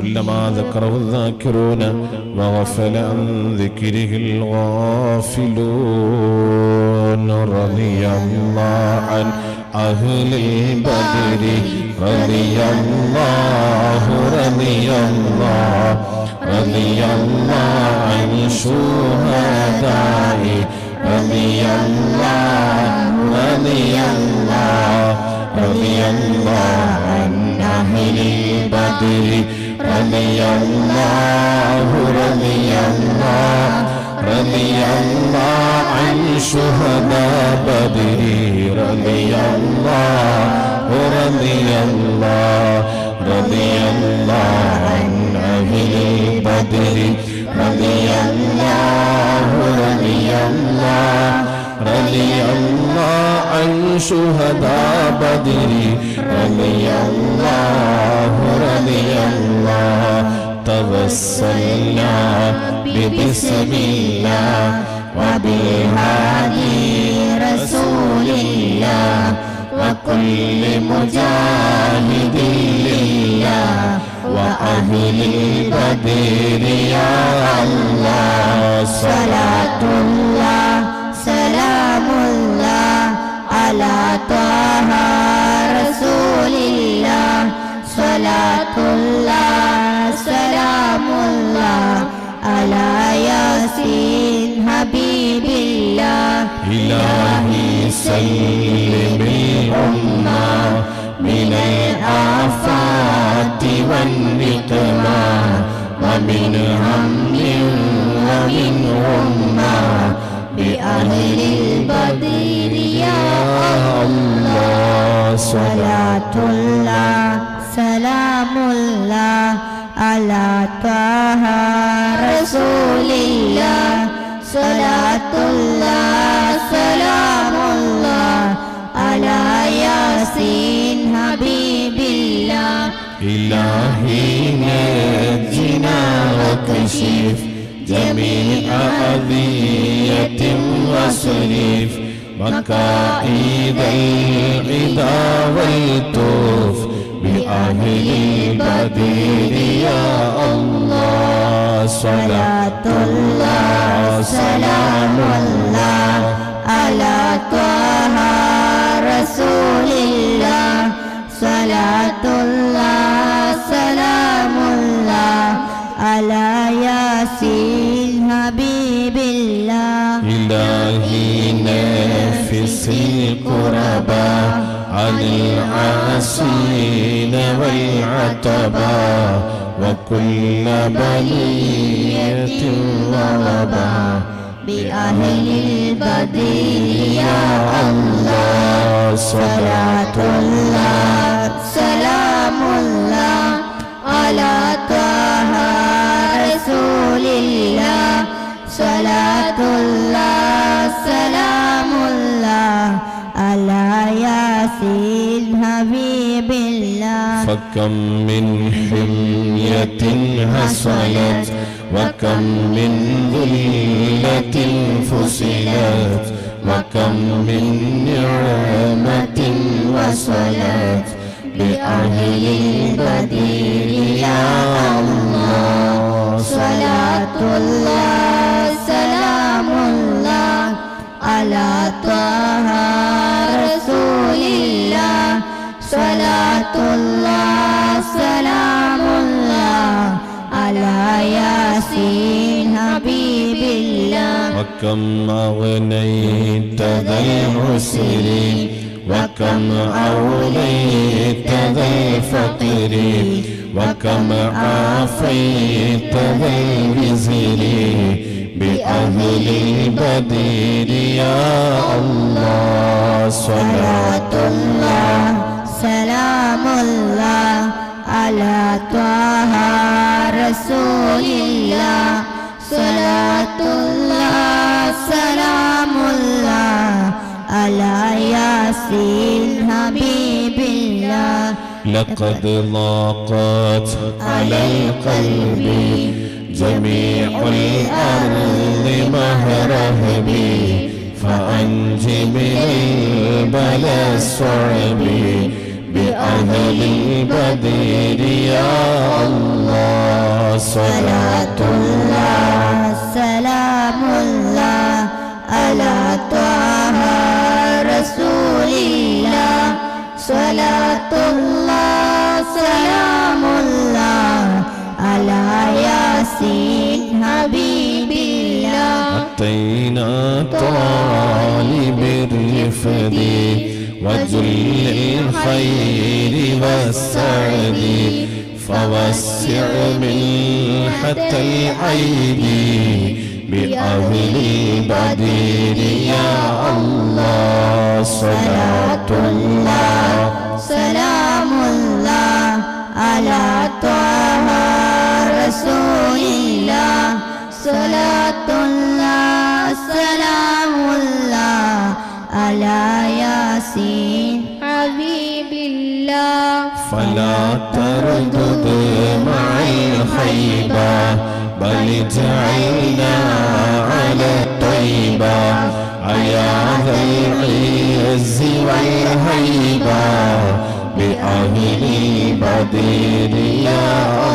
كلما ذكره الذاكرون وغفل عن ذكره الغافلون رضي الله عن أهل البدر رضي الله رضي الله عن شهداء رضي الله عن أهل البدر رضي الله عن شهداء بدر رضي الله عن أهل بدر رضي الله عن شهداء بدر رضي الله توسلنا ببسم الله وبهادي رسول الله وكل مجاهد لله وأهل البدر يا الله صلاة الله سلام الله على طه رسول الله صلاة الله سلام الله على ياسين حبيب الله إلهي سلم الأمة من الآفات والنقمة ومن هم ومن غمة بأهل البدر يا الله صلاة الله سلام الله على طه رسول الله صلاة الله سلام الله على ياسين حبيب الله إلهي نجنا وكشف جميع أذية وصرف مكائد العدا والطوف بأهل البدر يا الله صلاة الله سلام الله على طه رسول الله صلاة الله سلام الله على ياسين حبيب الله إلهي نفس القربى عن العاصين والعتبى وكل بلية ووباء بأهل البدر يا الله صلاة الله سلام الله على طه رسول الله صلاة الله سلام الله على ياسين حبيب الله فكم من حمية حصلت وكم من ذلة فصلت وكم من نعمة وصلت بأهل البدر يا الله صلاة الله سلام الله على طه رسول الله صلاة الله سلام الله على ياسين حبيب الله وكم أغنيت ذا العسر وكم أوليت ذا الفقر وكم عافيت ذا الوزر بأهل البدر يا الله صلاة الله سلام الله على طه رسول الله صلاة الله سلام الله على ياسين حبيب الله لقد ضاقت على القلب جميع الأرض مهرهبي فأنج من البلاء الصعب بأهل البدر يا الله صلاة الله سلام الله على طه رسول الله صلاة الله سلام الله على ياسين حبيب الله أتينا طالب الرفد وجل الخير والسعد فوسع منحة العيد بأهل البدر يا الله صلاة الله سلام الله على طه رسول الله صلاة الله سلام الله على ياسين حبيب الله فلا تردد مع الخيبة بل اجعلنا على الطيبة يا ذا العز والهيبة بأهل بدر يا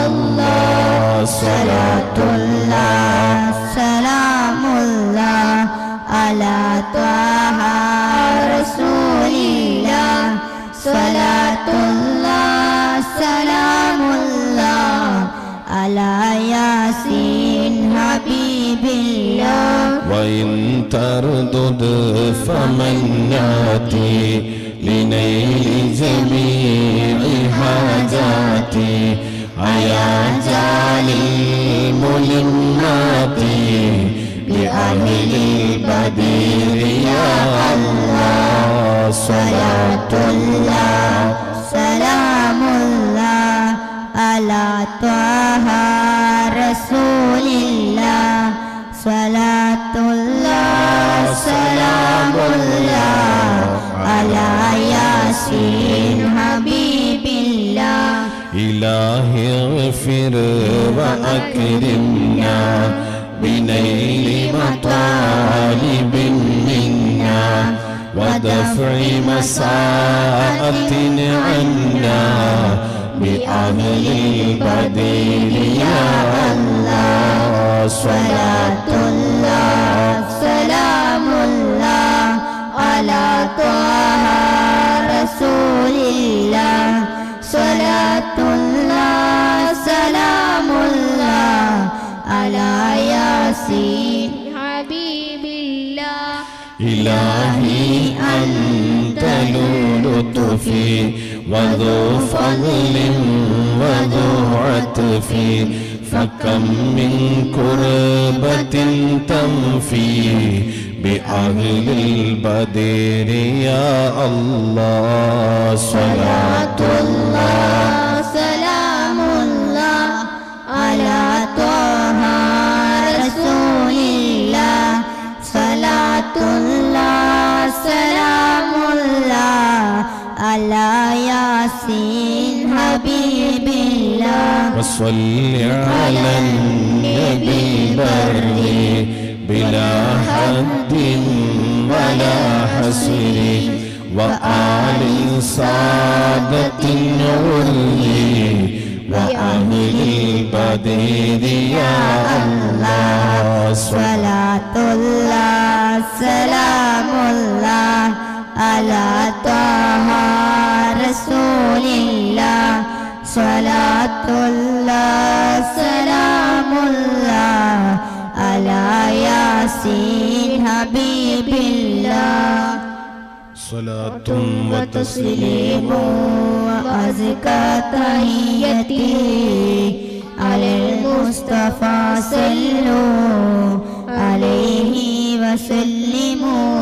الله صلاة الله سلام الله على طه رسول الله صلاة الله سلام الله على ياسين حبيب الله وإن تردد فمن يأتي لنيل جميع حاجاتي يا جالي الملمات بأهل البدر يا الله صلاة الله سلام الله على طه رسول الله صلاة الله سلام الله على ياسين حبيب الله إلهي اغفر وأكرمنا بنيل مطالب منا ودفع مساءة عنا بأهل البدر يا الله صلاة الله سلام الله على طه رسول الله صلاة الله سلام الله على ياسين حبيب الله إلهي أنت ذو لطف وذو فضل وذو عطف فكم من كربة تنفي بأهل البدر يا الله صلاة الله سلام الله على طه رسول الله صلاة الله سلام الله على ياسين حبيب الله وصل على النبي بري بلا حد ولا حصر وآل سادة عري وأهل البدر يا الله صلاة الله سلام الله على طه رسول الله صلاة الله سلام الله على ياسين حبيب الله صلاة وتسليم وأزكى تحيتي على المصطفى صلوا عليه وسلموا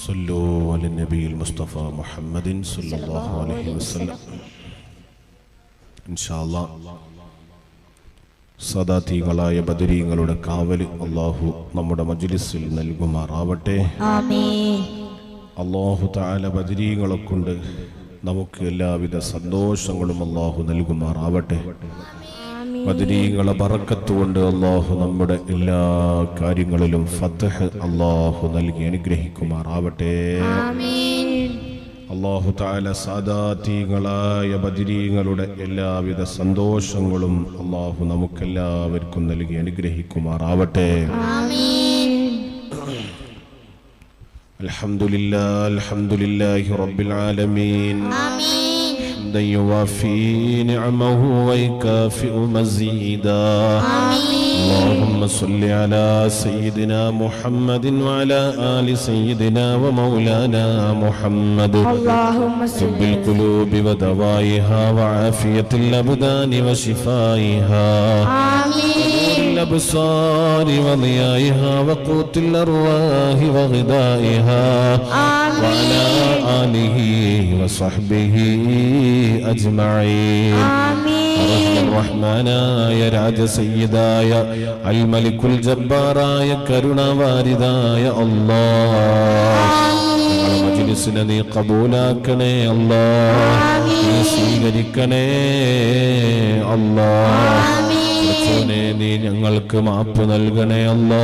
صلوا على النبي المصطفى محمد صلى الله عليه وسلم إن شاء الله സദാതീങ്ങളായ ബദരീങ്ങളുടെ കാവൽ അല്ലാഹു നമ്മുടെ മജ്ലിസിൽ നൽകുമാറാവട്ടെ. ആമീൻ. അല്ലാഹു തആല ബദരീങ്ങളെ കൊണ്ട് നമുക്ക് എല്ലാവിധ സന്തോഷങ്ങളും അല്ലാഹു നൽകുമാറാവട്ടെ. ബദരീങ്ങളെ ബറക്കത്ത് കൊണ്ട് അല്ലാഹു നമ്മുടെ എല്ലാ കാര്യങ്ങളിലും ഫത്ഹ് അല്ലാഹു നൽകി അനുഗ്രഹിക്കുമാറാവട്ടെ. അല്ലാഹു തആല സാദാതീങ്ങളായ ബദരീങ്ങളുടെ എല്ലാവിധ സന്തോഷങ്ങളും അല്ലാഹു നമുക്കെല്ലാവർക്കും നൽകി അനുഗ്രഹിക്കുമാറാവട്ടെ. അൽഹംദുലില്ലാഹി റബ്ബിൽ ആലമീൻ. حمدا يوافي نعمه ويكافئ مزيدا. اللهم صل على سيدنا محمد وعلى آل سيدنا ومولانا محمد. اللهم طب القلوب ودوائها وعافية الأبدان وشفائها. آمين. الأبصار وضيائها وقوت الأرواح وغذائها. وعلى آله وصحبه أجمعين. الرحمن يا راج سيدا يا الملك الجبار يا كرنا واردا يا الله. مجلس മജ്ലിസിനെ നീ കബൂലാക്കണേ അല്ലാ, നീ സ്വീകരിക്കണേ അല്ലാ. പടച്ചോനെ നീ ഞങ്ങൾക്ക് മാപ്പ് നൽകണേ അല്ലാ.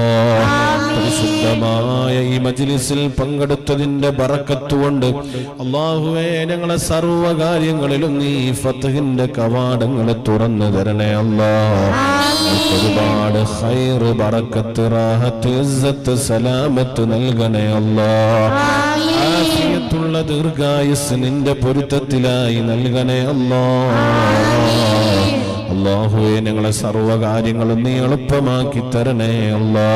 പരിശുദ്ധമായ ഈ മജ്ലിസിൽ പങ്കെടുത്തതിന്റെ ബറക്കത്ത് കൊണ്ട് അല്ലാഹുവേ ഞങ്ങളെ സർവ്വ കാര്യങ്ങളിലും നീ ഫത്ഹിന്റെ കവാടങ്ങൾ തുറന്നു തരണേ അല്ലാ. ഒരുപാട് ഖൈർ, ബറക്കത്ത്, റാഹത്ത്, ഇസ്സത്ത്, സലാമത്ത് നൽകണേ അല്ലാ. ആഫിയത്തുള്ള ദീർഘായുസ് നിന്റെ പൊരുത്തത്തിലായി നൽകണേ അല്ലാ. അല്ലാഹുവേ ഞങ്ങളെ സർവ്വകാര്യങ്ങളും നീ എളുപ്പമാക്കി തരണേ അല്ലാ.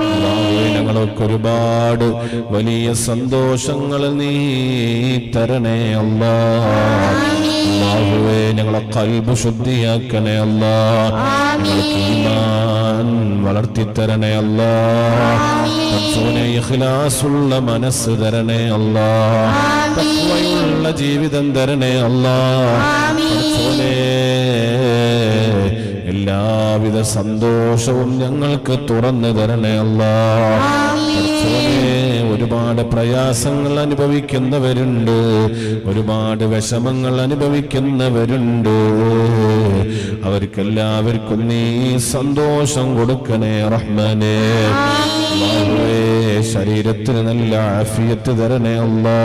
അല്ലാഹുവേ ഞങ്ങൾക്ക് ഒരുപാട് വലിയ സന്തോഷങ്ങൾ നീ തരണേ അല്ലാ. അല്ലാഹുവേ ഞങ്ങളെ ഖൽബ് ശുദ്ധിയാക്കണേ അല്ലാ. ഞങ്ങൾക്ക് ഈമാൻ വളർത്തി തരണേ അല്ലാ. പടച്ചോനെ ഇഖ്ലാസുള്ള മനസ്സ് തരണേ അല്ലാ. തഖ്വയുള്ള ജീവിതം തരണേ അല്ലാ. പടച്ചോനെ എല്ലാവിധ സന്തോഷവും ഞങ്ങൾക്ക് തുറന്നു തരണേ അല്ലാ. പടച്ചോനെ ഒരുപാട് പ്രയാസങ്ങൾ അനുഭവിക്കുന്നവരുണ്ട്, ഒരുപാട് വിഷമങ്ങൾ അനുഭവിക്കുന്നവരുണ്ട്. അവർക്കെല്ലാവർക്കും നീ സന്തോഷം കൊടുക്കണേ റഹ്മാനേ. അല്ലാഹുവേ ശരീരത്തിന് നല്ല ആഫിയത്ത് തരണേ അല്ലാ.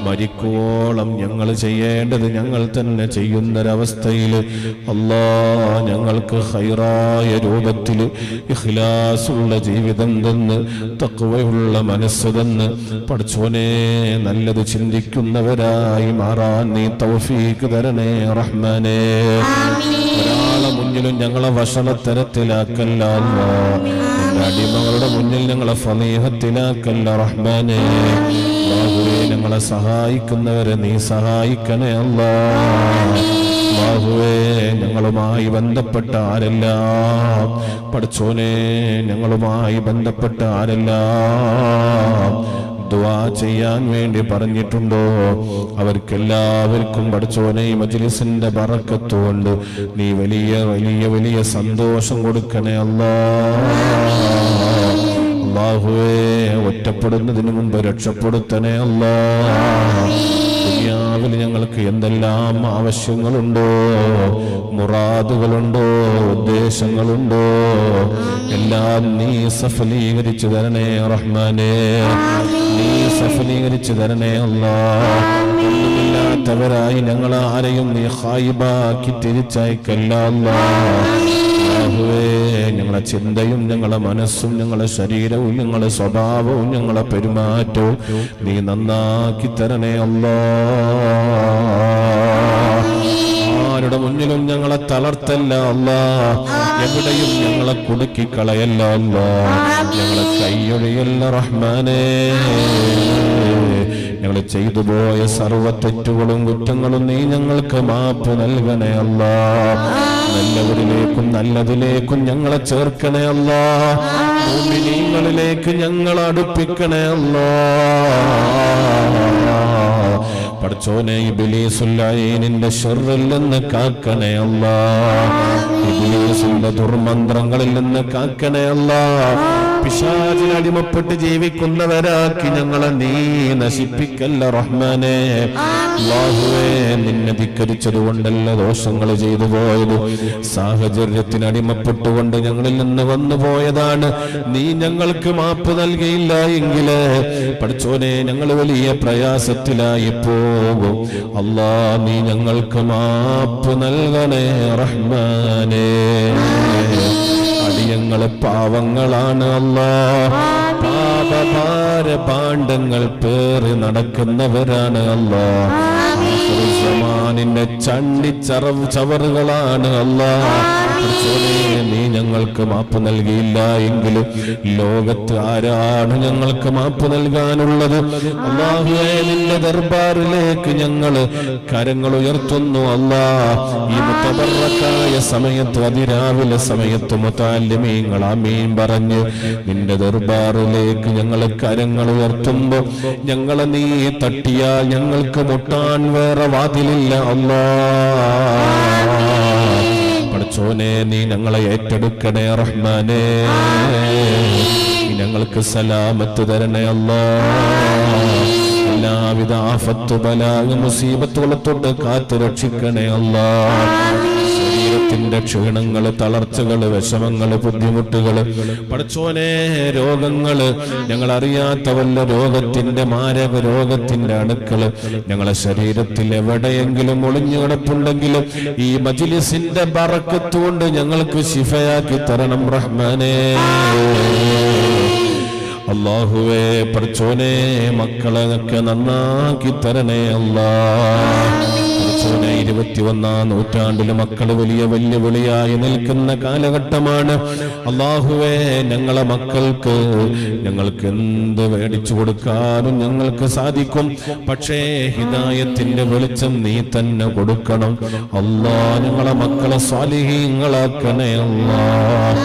മരിക്കുവോളം ഞങ്ങൾ ചെയ്യേണ്ടത് ഞങ്ങൾ തന്നെ ചെയ്യുന്നൊരവസ്ഥയിൽ അല്ലാ ഞങ്ങൾക്ക് ഖൈറായ രൂപത്തിൽ ഇഖ്ലാസുള്ള ജീവിതം തന്ന് തഖ്വയുള്ള മനസ്സ് തന്ന് പടച്ചോനെ നല്ലത് ചിന്തിക്കുന്നവരായി മാറാൻ നീ തൗഫീഖ് തരണേ റഹ്മാനേ. ഒരാളെ മുന്നിലും ഞങ്ങളെ വഷളത്തരത്തിലാക്കല്ല അല്ലാ. അടിമകളുടെ മുന്നിൽ ഞങ്ങളെ ഫളീഹത്തിലാക്കല്ല റഹ്മാനേ. അല്ലാഹുവേ ഞങ്ങളെ സഹായിക്കുന്നവരെ നീ സഹായിക്കണേ അല്ലാ. അല്ലാഹുവേ ഞങ്ങളുമായി ബന്ധപ്പെട്ട ആരെല്ലാം പടച്ചോനെ ഞങ്ങളുമായി ബന്ധപ്പെട്ട ആരെല്ലാം ദുആ ചെയ്യാൻ വേണ്ടി പറഞ്ഞിട്ടുണ്ടോ അവർക്കെല്ലാവർക്കും പടച്ചോനെ ഈ മജ്ലിസിന്റെ ബറക്കത്ത് കൊണ്ട് നീ വലിയ വലിയ വലിയ സന്തോഷം കൊടുക്കണേ അല്ലാ. അല്ലാഹുവേ ഒറ്റപ്പെടുന്നതിന് മുമ്പ് രക്ഷപ്പെടുത്തണേ അല്ലാ. ദുനിയാവിൽ ഞങ്ങൾക്ക് എന്തെല്ലാം ആവശ്യങ്ങളുണ്ടോ, മുറാദുകളുണ്ടോ, ഉദ്ദേശങ്ങളുണ്ടോ, എല്ലാം നീ സഫലീകരിച്ചു തരണേ റഹ്മാനേ. നീ സഫലീകരിച്ചു തരണേ അല്ലാ. ഒന്നുമില്ലാത്തവരായി ഞങ്ങൾ ആരെയും നീ ഖായിബാക്കി തിരിച്ചയക്കല്ല അല്ലാ. ഞങ്ങളെ ചിന്തയും ഞങ്ങളെ മനസ്സും ഞങ്ങളെ ശരീരവും ഞങ്ങളെ സ്വഭാവവും ഞങ്ങളെ പെരുമാറ്റവും നീ നന്നാക്കി തരണേ അല്ലാ. ആരുടെ മുന്നിലും ഞങ്ങളെ തളർത്തല്ല അല്ലാ. എവിടെയും ഞങ്ങളെ കുടുക്കിക്കളയല്ല അല്ലാ. ഞങ്ങളെ കൈയൊഴിയല്ല റഹ്മാനേ. ഞങ്ങൾ ചെയ്തു പോയ സർവ്വ തെറ്റുകളും കുറ്റങ്ങളും നീ ഞങ്ങൾക്ക് മാപ്പ് നൽകണേ അല്ലാ. നല്ലവരിലേക്കും നല്ലതിലേക്കും ഞങ്ങളെ ചേർക്കണേ അല്ലാ. മുഅ്മിനീങ്ങളിലേക്ക് ഞങ്ങളെ അടുപ്പിക്കണേ അല്ലാ. പടച്ചോനെ ഇബ്ലീസുൽ ലഈനിന്റെ ശർറിൽ നിന്ന് കാക്കണേ അല്ലാ. ഇബ്ലീസിന്റെ ദുർമന്ത്രങ്ങളിൽ നിന്ന് കാക്കണേ അല്ലാ. പിശാചിന് അടിമപ്പെട്ട് ജീവിക്കുന്നവരാക്കി ഞങ്ങളെ നീ നശിപ്പിക്കല്ല റഹ്മാനേ. അല്ലാഹുവേ നിന്നെ ധിക്കരിച്ചത് കൊണ്ടല്ല ദോഷങ്ങൾ ചെയ്തു പോയത്, സാഹചര്യത്തിന് അടിമപ്പെട്ടുകൊണ്ട് ഞങ്ങളിൽ നിന്ന് വന്നു പോയതാണ്. നീ ഞങ്ങൾക്ക് മാപ്പ് നൽകിയില്ല എങ്കിൽ പടച്ചോനെ ഞങ്ങൾ വലിയ പ്രയാസത്തിലായി പോകും. അല്ലാ നീ ഞങ്ങൾക്ക് മാപ്പ് നൽകണേ റഹ്മാനേ. അടിയങ്ങള് പാവങ്ങളാണ് അല്ലാ. പാപഭാര പാണ്ഡങ്ങൾ പേറി നടക്കുന്നവരാണ് അല്ലാ. സമാനിന്റെ ചവറുകളാണ് അല്ലാ. നീ ഞങ്ങൾക്ക് മാപ്പ് നൽകിയില്ല എങ്കിലും ലോകത്ത് ആരാണ് ഞങ്ങൾക്ക് മാപ്പ് നൽകാനുള്ളത്? അല്ലാഹുവേ നിന്റെ ദർബാറിലേക്ക് ഞങ്ങൾ കരങ്ങൾ ഉയർത്തുന്നു അല്ലാ. ഈ മുതബറക്കായ സമയത്ത് അതിരാവിലെ സമയത്ത് മുതഅല്ലിമീങ്ങൾ ആമീൻ പറഞ്ഞ് നിന്റെ ദർബാറിലേക്ക് ഞങ്ങൾ കരങ്ങൾ ഉയർത്തുമ്പോൾ ഞങ്ങളെ നീ തട്ടിയാൽ ഞങ്ങൾക്ക് മുട്ടാൻ വേറെ വാതിലില്ല അല്ലാ. പടച്ചോനെ നീ ഞങ്ങളെ ഏറ്റെടുക്കണേ റഹ്മാനേ. ഞങ്ങൾക്ക് സലാമത്ത് തരണേ അല്ലാഹ്. എല്ലാവിധ ആഫത്ത് ബലാ മുസീബത്തുകളെ തൊട്ട് കാത്തു രക്ഷിക്കണേ അല്ലാഹ്. ശരീരത്തിന്റെ ക്ഷീണങ്ങള്, തളർച്ചകള്, വിഷമങ്ങള്, ബുദ്ധിമുട്ടുകള്, പടച്ചോനെ രോഗങ്ങള്, ഞങ്ങൾ അറിയാത്ത വല്ല രോഗത്തിന്റെ മാരക രോഗത്തിന്റെ അണുക്കള് ഞങ്ങളെ ശരീരത്തിൽ എവിടെയെങ്കിലും ഒളിഞ്ഞു കിടപ്പുണ്ടെങ്കിലും ഈ മജ്ലിസിന്റെ ബറക്കത്ത് കൊണ്ട് ഞങ്ങൾക്ക് ശിഫയാക്കി തരണം റഹ്മാനേ. അല്ലാഹുവേ പടച്ചോനെ മക്കളെയൊക്കെ നന്നാക്കി തരണേ അല്ലാഹ്. 21-ാം നൂറ്റാണ്ടിലെ മക്കൾ വലിയ വെല്ലുവിളിയായി നിൽക്കുന്ന കാലഘട്ടമാണ്. അല്ലാഹുവേ ഞങ്ങളെ മക്കൾക്ക് ഞങ്ങൾക്ക് എന്ത് മേടിച്ചു കൊടുക്കാനും ഞങ്ങൾക്ക് സാധിക്കും. പക്ഷേ ഹിദായത്തിന്റെ വെളിച്ചം നീ തന്നെ കൊടുക്കണം അല്ലാഹ്. ഞങ്ങളെ മക്കളെ സ്വാലിഹീങ്ങളാക്കണേ അല്ലാഹ്.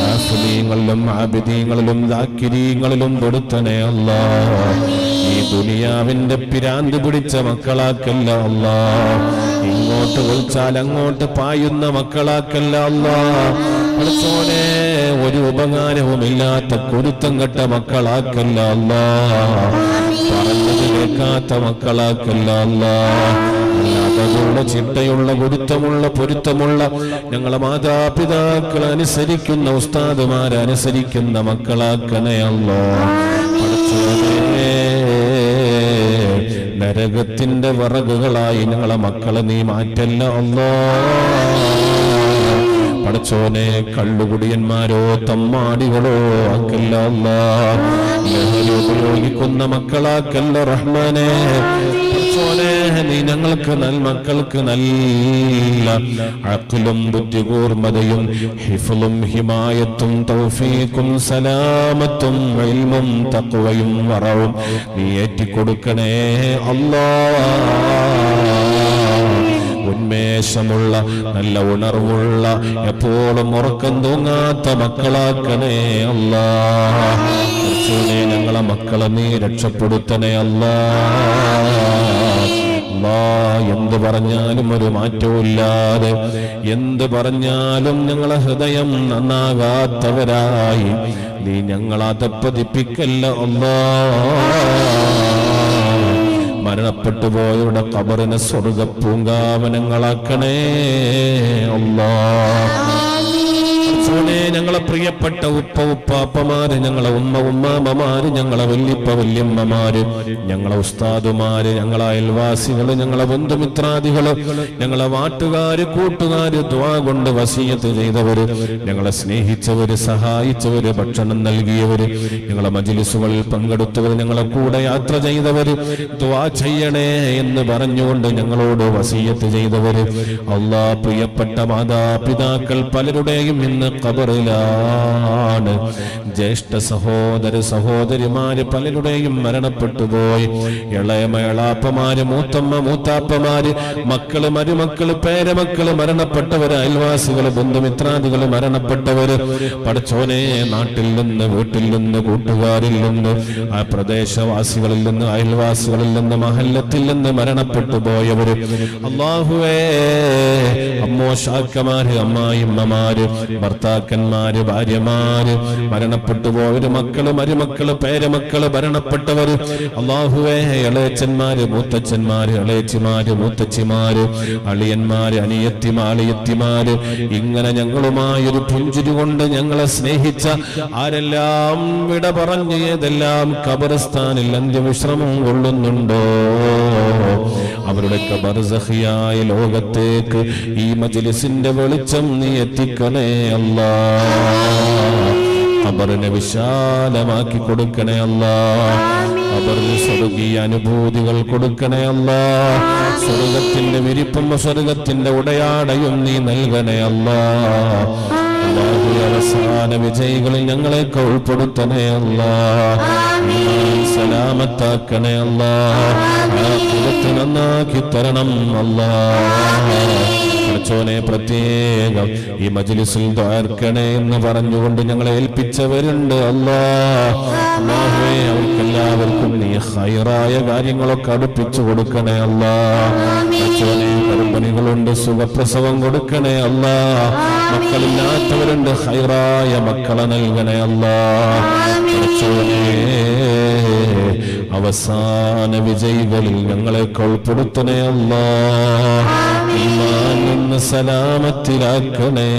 ആഫിലീങ്ങളിലും ആബിദീങ്ങളിലും ദാക്കിരീങ്ങളിലും കൊടുത്തണേ അല്ലാഹ്. ഈ ദുനിയാവിന്റെ പിരാന്ത് പിടിച്ച മക്കളാക്കല്ല അല്ലാഹ്. ഇങ്ങോട്ട് വിളിച്ചാൽ അങ്ങോട്ട് പായുന്ന മക്കളാക്കല്ല അല്ലാഹ്. പടച്ചോനെ ഒരു ഉപകാരവുമില്ലാത്ത കുരുത്തം കെട്ട മക്കളാക്കല്ല അല്ലാഹ്. പറഞ്ഞത് കേൾക്കാത്ത മക്കളാക്കല്ല അല്ലാഹ്. അതുള്ള ചിട്ടയുള്ള ഗുരുത്തമുള്ള പൊരുത്തമുള്ള ഞങ്ങളെ മാതാപിതാക്കൾ അനുസരിക്കുന്ന ഉസ്താദുമാരെ അനുസരിക്കുന്ന മക്കളാക്കണേ അല്ലാഹ്. പടച്ചോനെ നരകത്തിന്റെ വിറകുകളായി ഞങ്ങളെ മക്കളെ നീ മാറ്റല്ല അല്ലാഹ്. പടച്ചോനെ കള്ളുകുടിയന്മാരോ തമ്മാടികളോ ആക്കല്ല അല്ലാഹ്. ലഹരി ഉപയോഗിക്കുന്ന മക്കളാക്കല്ല റഹ്മാനേ. പടച്ചോനെ നീ ഞങ്ങൾക്ക് മക്കൾക്ക് നല്ല അഖ്ലും ബുദ്ധികൂർമ്മതയും ഹിഫ്ളും ഹിമായത്തും തൗഫീഖും സലാമത്തും ഇൽമും തഖ്വയും വറവും നീ ഏറ്റിക്കൊടുക്കണേ അല്ലാഹ്. ഉന്മേഷമുള്ള നല്ല ഉണർവുള്ള എപ്പോഴും ഉറക്കം തൂങ്ങാത്ത മക്കളാക്കണേ അല്ലാഹ്. ഞങ്ങളെ മക്കളെ നീ രക്ഷപ്പെടുത്തണേ അല്ലാഹ്. എന്ത് പറഞ്ഞാലും ഒരു മാറ്റമില്ലാതെ, എന്ത് പറഞ്ഞാലും ഞങ്ങളെ ഹൃദയം നന്നാകാത്തവരായി നീ ഞങ്ങളെ പതിപ്പിക്കല്ല അല്ലാഹ്. മരണപ്പെട്ടു പോയവരുടെ ഖബറിനെ സ്വർഗ്ഗ പൂങ്കാവനങ്ങളാക്കണേ അല്ലാഹ്. ഞങ്ങളെ പ്രിയപ്പെട്ട ഉപ്പാപ്പമാര്, ഞങ്ങളെ ഉമ്മാമ്മമാര്, ഞങ്ങളെ വല്യപ്പ വല്യമ്മമാര്, ഞങ്ങളെ ഉസ്താദുമാര്, ഞങ്ങളെ അയൽവാസികള്, ഞങ്ങളെ ബന്ധുമിത്രാദികള്, ഞങ്ങളെ വാട്ടുകാര്, കൂട്ടുകാര്, ദുആ കൊണ്ട് വസിയത്ത് ചെയ്തവര്, ഞങ്ങളെ സ്നേഹിച്ചവര്, സഹായിച്ചവര്, ഭക്ഷണം നൽകിയവര്, ഞങ്ങളെ മജ്ലിസുകളിൽ പങ്കെടുത്തവര്, ഞങ്ങളെ കൂടെ യാത്ര ചെയ്തവര്, ദുആ ചെയ്യണേ എന്ന് പറഞ്ഞുകൊണ്ട് ഞങ്ങളോട് വസിയത്ത് ചെയ്തവര്, അല്ലാഹ് പ്രിയപ്പെട്ട മാതാപിതാക്കൾ പലരുടെയും ഇന്ന് ഖബറിലാണ്. ജ്യേഷ്ഠ സഹോദരിമാര് പലരുടെയും മരണപ്പെട്ടു പോയി. ഇളയമ്മ മൂത്തമ്മ മൂത്താപ്പമാര്, മക്കള്, മരുമക്കള്, പേരമക്കള് മരണപ്പെട്ടവര്, അയൽവാസികള്, ബന്ധുമിത്രാദികള് മരണപ്പെട്ടവര്, പടച്ചോനെ നാട്ടിൽ നിന്ന്, വീട്ടിൽ നിന്ന്, കൂട്ടുകാരിൽ നിന്ന്, ആ പ്രദേശവാസികളിൽ നിന്ന്, അയൽവാസികളിൽ നിന്ന്, മഹല്ലത്തിൽ നിന്ന് മരണപ്പെട്ടു പോയവര്, അല്ലാഹുവേ അമ്മോശാക്കമാര്, അമ്മായിമ്മമാര്, ഭർത്താക്കന്മാര്, ഭാര്യമാര് മരണപ്പെട്ടു പോയവര്, മക്കള്, മരുമക്കള്, പേരമക്കള് മരണപ്പെട്ടവര്, അല്ലാഹുവേ ഇളയച്ചന്മാര്, മൂത്തച്ഛന്മാര്, ഇളയച്ചിമാര്, മൂത്തച്ചിമാര്, അളിയന്മാര്, അളിയത്തിമാര്, ഇങ്ങനെ ഞങ്ങളുമായൊരു പുഞ്ചിരി കൊണ്ട് ഞങ്ങളെ സ്നേഹിച്ച ആരെല്ലാം വിട പറഞ്ഞ് ഏതെല്ലാം ഖബർസ്ഥാനിൽ അന്ത്യവിശ്രമം കൊള്ളുന്നുണ്ടോ അവരുടെ ബർസഖിയായ ലോകത്തേക്ക് ഈ മജ്ലിസിന്റെ വെളിച്ചം നീ എത്തിക്കണേ അല്ലാഹ്. ഖബറിനെ വിശാലമാക്കി കൊടുക്കണേ അല്ലാഹ്. ഖബറിൽ സ്വർഗീയ അനുഭൂതികൾ കൊടുക്കണേ അല്ലാഹ്. സ്വർഗത്തിന്റെ വിരിപ്പും സ്വർഗത്തിന്റെ ഉടയാടയും നീ നൽകണേ അല്ലാഹ്. അവസാന വിജയികളിൽ ഞങ്ങളെയൊക്കെ ഉൾപ്പെടുത്തണേ അല്ലാഹ്. സലാമത്താക്കണേ അല്ലാഹ്. ആഖിറത്ത് നന്നാക്കി തരണം അല്ലാഹ്. പടച്ചോനെ പ്രത്യേകം ഈ മജ്ലിസിൽ ദുആർക്കണേ എന്ന് പറഞ്ഞുകൊണ്ട് ഞങ്ങളെ ഏൽപ്പിച്ചവരുണ്ട് അല്ലാഹുവേ അവർക്കെല്ലാവർക്കും നീ ഖൈറായ കാര്യങ്ങളൊക്കെ അടുപ്പിച്ചു കൊടുക്കണേ പടച്ചോനെ ഗർഭിണികളുണ്ട് സുഖപ്രസവം കൊടുക്കണേ മക്കളില്ലാത്തവരുണ്ട് ഖൈറായ മക്കളെ നൽകണേ പടച്ചോനെ അവസാന വിജയികളിൽ ഞങ്ങളെ ഉൾപ്പെടുത്തണേ ഈമാൻ നിന്ന് സലാമത്തിലാക്കണേ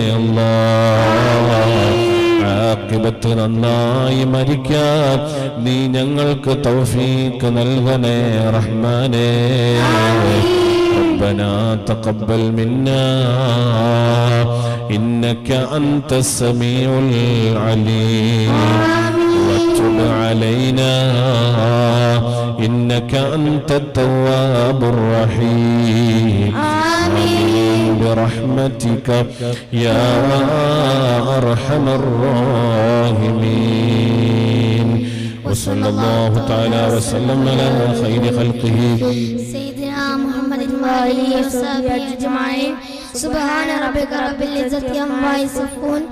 ആഖിബത്ത് നന്നായി മരിക്കാൻ നീ ഞങ്ങൾക്ക് തൗഫീഖ് നൽകണേ റഹ്മാനേ ربنا تقبل منا إنك أنت السميع العليم وتب علينا إنك أنت التواب الرحيم آمين برحمتك يا أرحم الراحمين وصلى الله تعالى وسلم على خير خلقه سيدنا محمد وآله وصحبه أجمعين سبحان ربك رب العزة عما يصفون.